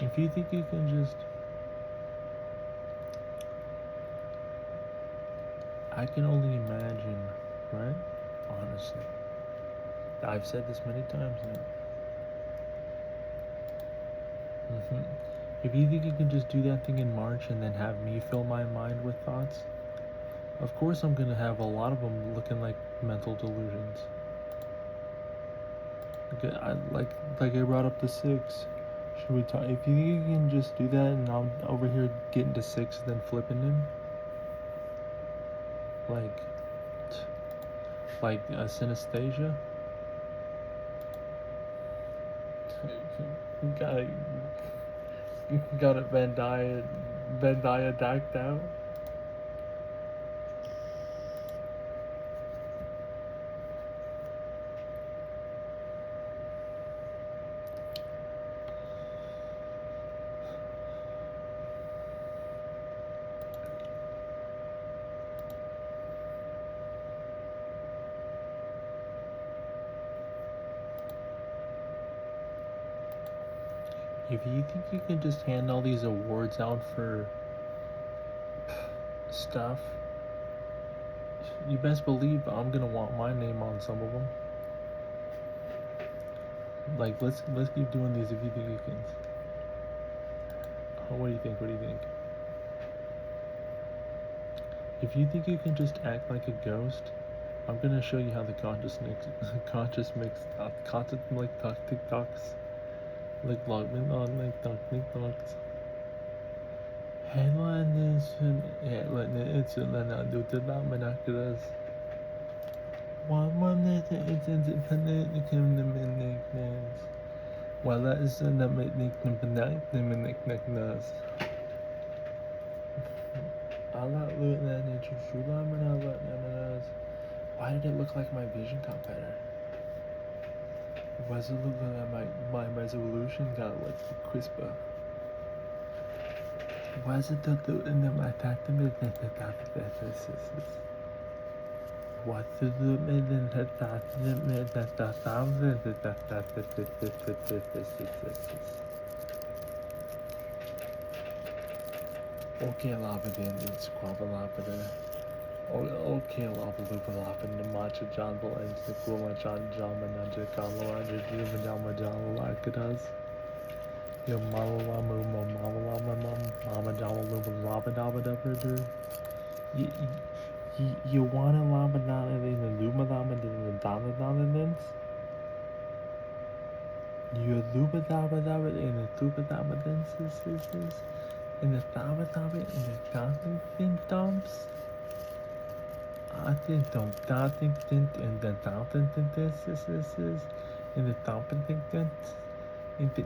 [SPEAKER 1] If you think you can just, I can only imagine, right? Honestly, I've said this many times now. If you think you can just do that thing in March and then have me fill my mind with thoughts, of course I'm gonna have a lot of them looking like mental delusions. Okay, like I brought up the 6. Should we talk? If you think you can just do that, and I'm over here getting to 6, then flipping him, like a synesthesia. Got it Venn diagrammed out. If you think you can just hand all these awards out for stuff, you best believe I'm gonna want my name on some of them. Like let's keep doing these if you think you can. Oh, what do you think? What do you think? If you think you can just act like a ghost, I'm gonna show you how the conscious mix like TikToks. Like login on like TikToks. Headline it's binoculars. One that it's independent became the nicknames. Well that is the nicknames. I like looking at nature why did it look like my vision got better? Was it looking at my resolution got like crisper? Was it the and then my tactic what to do and then okay labadin it's quabalabada. Okay labalupalapin the macha John Balance the Kuma John Manaja Kamalaja Jumajama John Lakadas. Yo mama jama laba dabba. You wanna laba dana in the luma lama in the dana nins? You luba dabba in the tuba dabba is in the dabba in the dancing dumps? I think don't dancing in the dancing this is in the dumping thing. Into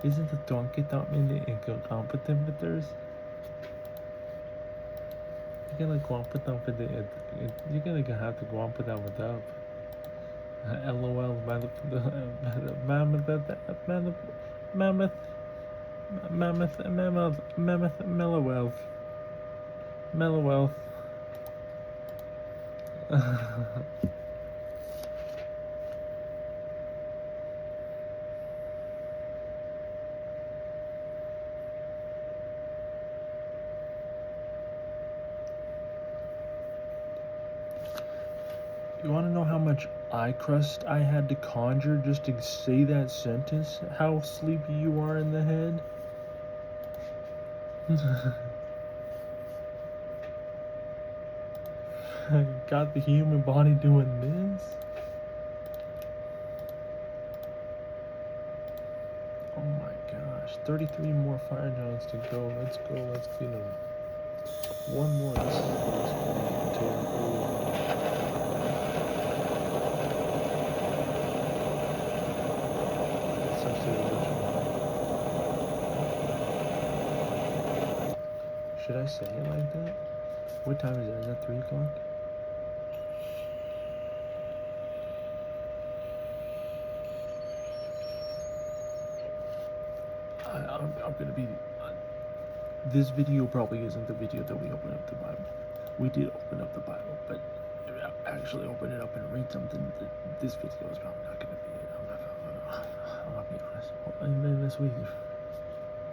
[SPEAKER 1] isn't the donkey top in the incompetenters? gonna go on put down for the you're gonna have to go on put down with up. LOL, mammoth, mammoth, mellow wealth, mellow wealth. You want to know how much eye crust I had to conjure just to say that sentence? How sleepy you are in the head? Got the human body doing this? Oh my gosh. 33 more fire giants to go. Let's go. Let's get them. One more. This is Should I say it like that? What time is it? Is that 3 o'clock? I'm gonna be. This video probably isn't the video that we open up the Bible. We did open up the Bible, but actually open it up and read something. This video is probably not gonna be it. I'm gonna be honest. And then this week,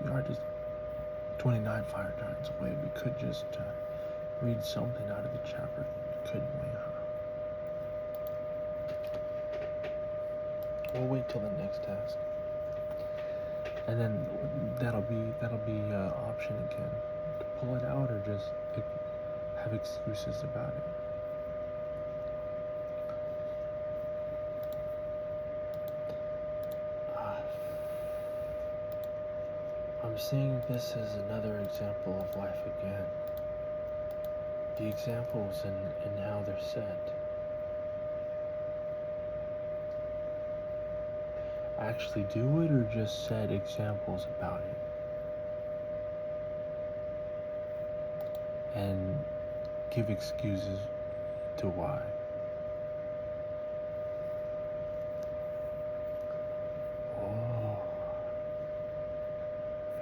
[SPEAKER 1] we are just 29 fire giants away. We could just read something out of the chapter, couldn't we? We'll wait till the next task, and then that'll be option again to pull it out or just have excuses about it. I'm seeing this as another example of life again. The examples and how they're set. Actually do it or just set examples about it and give excuses to why. Oh,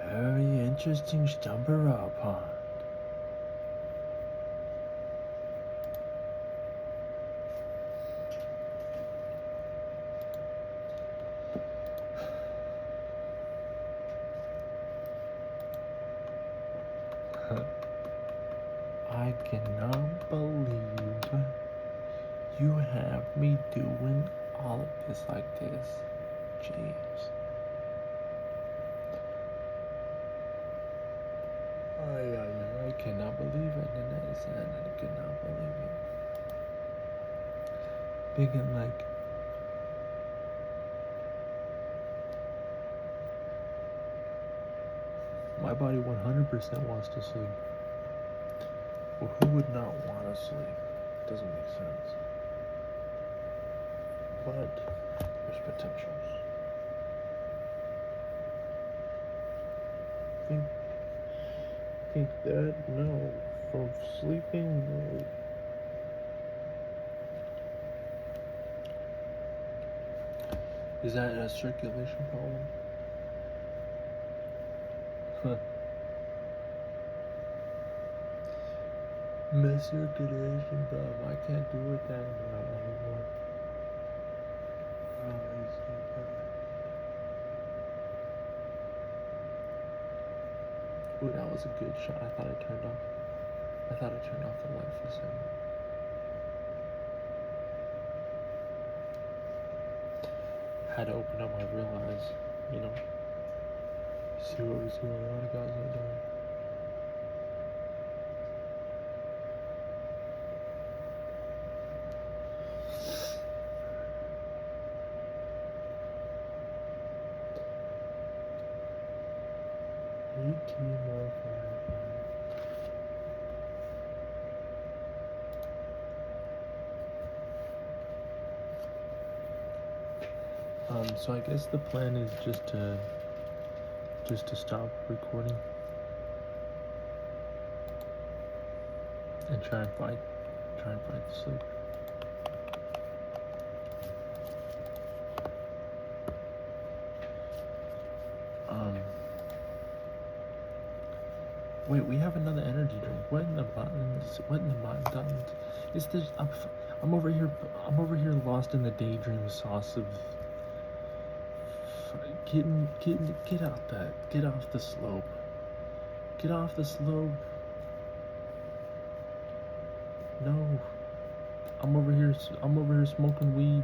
[SPEAKER 1] very interesting stumper up, huh? I cannot believe you have me doing all of this like this, James. I cannot believe it, and I said I cannot believe it. Thinking like, my body 100% wants to sleep. Well, who would not want to sleep? Doesn't make sense. But there's potentials. Think that? No. From sleeping? No. Is that a circulation problem? Huh. My circulation problem. I can't do it that anymore. Ooh, that was a good shot. I thought I turned off the light for a second. Had to open up my real eyes, you know, see what was going on. I got no done. More so I guess the plan is just to stop recording and try and fight the sleep. Wait, we have another energy drink. What in the buttons? What in the buttons? Is this? I'm over here. I'm over here lost in the daydream sauce of get off the slope. Get off the slope. No. I'm over here smoking weed.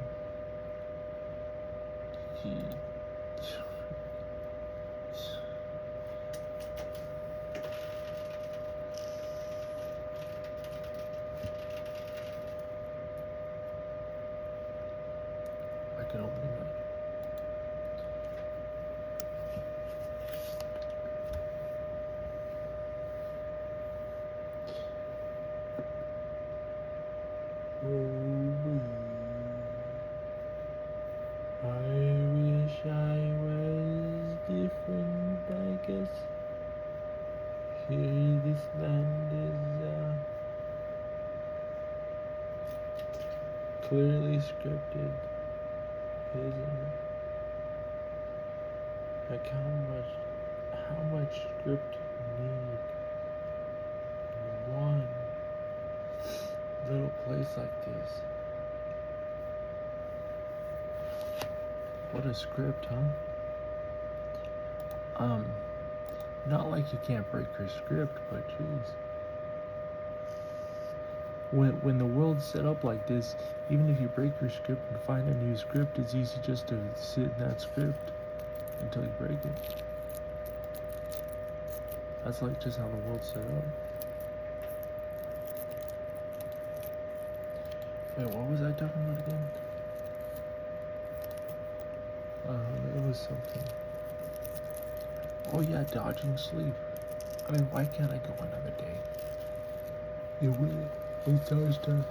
[SPEAKER 1] I can open it. I wish I was different, I guess. Here this land is clearly scripted, isn't it? Like how much script you need in one little place like this? What a script, huh? Not like you can't break your script, but jeez. When the world's set up like this, even if you break your script and find a new script, it's easy just to sit in that script until you break it. That's like just how the world's set up. Wait, what was I talking about again? It was something. Oh yeah, dodging sleep. I mean, why can't I go another day? It starts to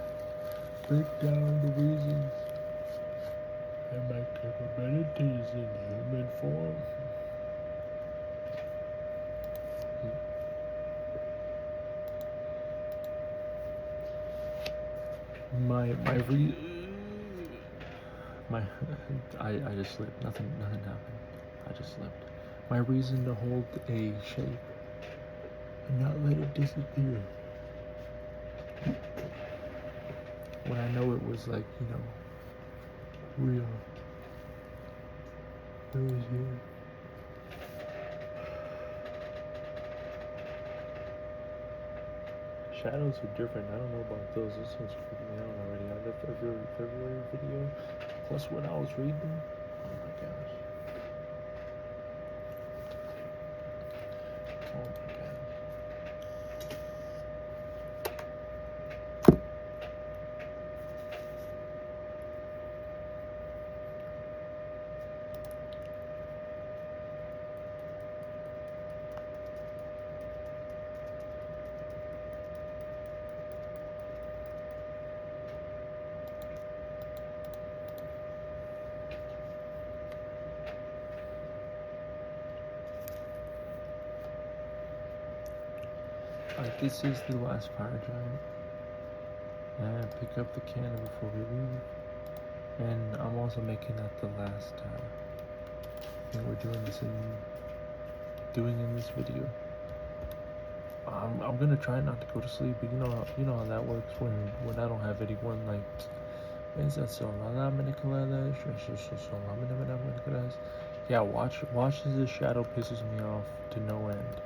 [SPEAKER 1] break down the reasons and my capabilities in human form. I just slipped. Nothing happened. I just slipped. My reason to hold a shape and not let it disappear. When I know it was like, real. It was here. Shadows are different. I don't know about those. This one's freaking me out already. I had the February video. Plus what I was reading. Oh my gosh. Oh my gosh. Alright, this is the last fire giant. And pick up the cannon before we leave. And I'm also making that the last thing we're doing in this video. I'm gonna try not to go to sleep, but you know how that works when I don't have anyone like. Yeah, watch as this shadow pisses me off to no end.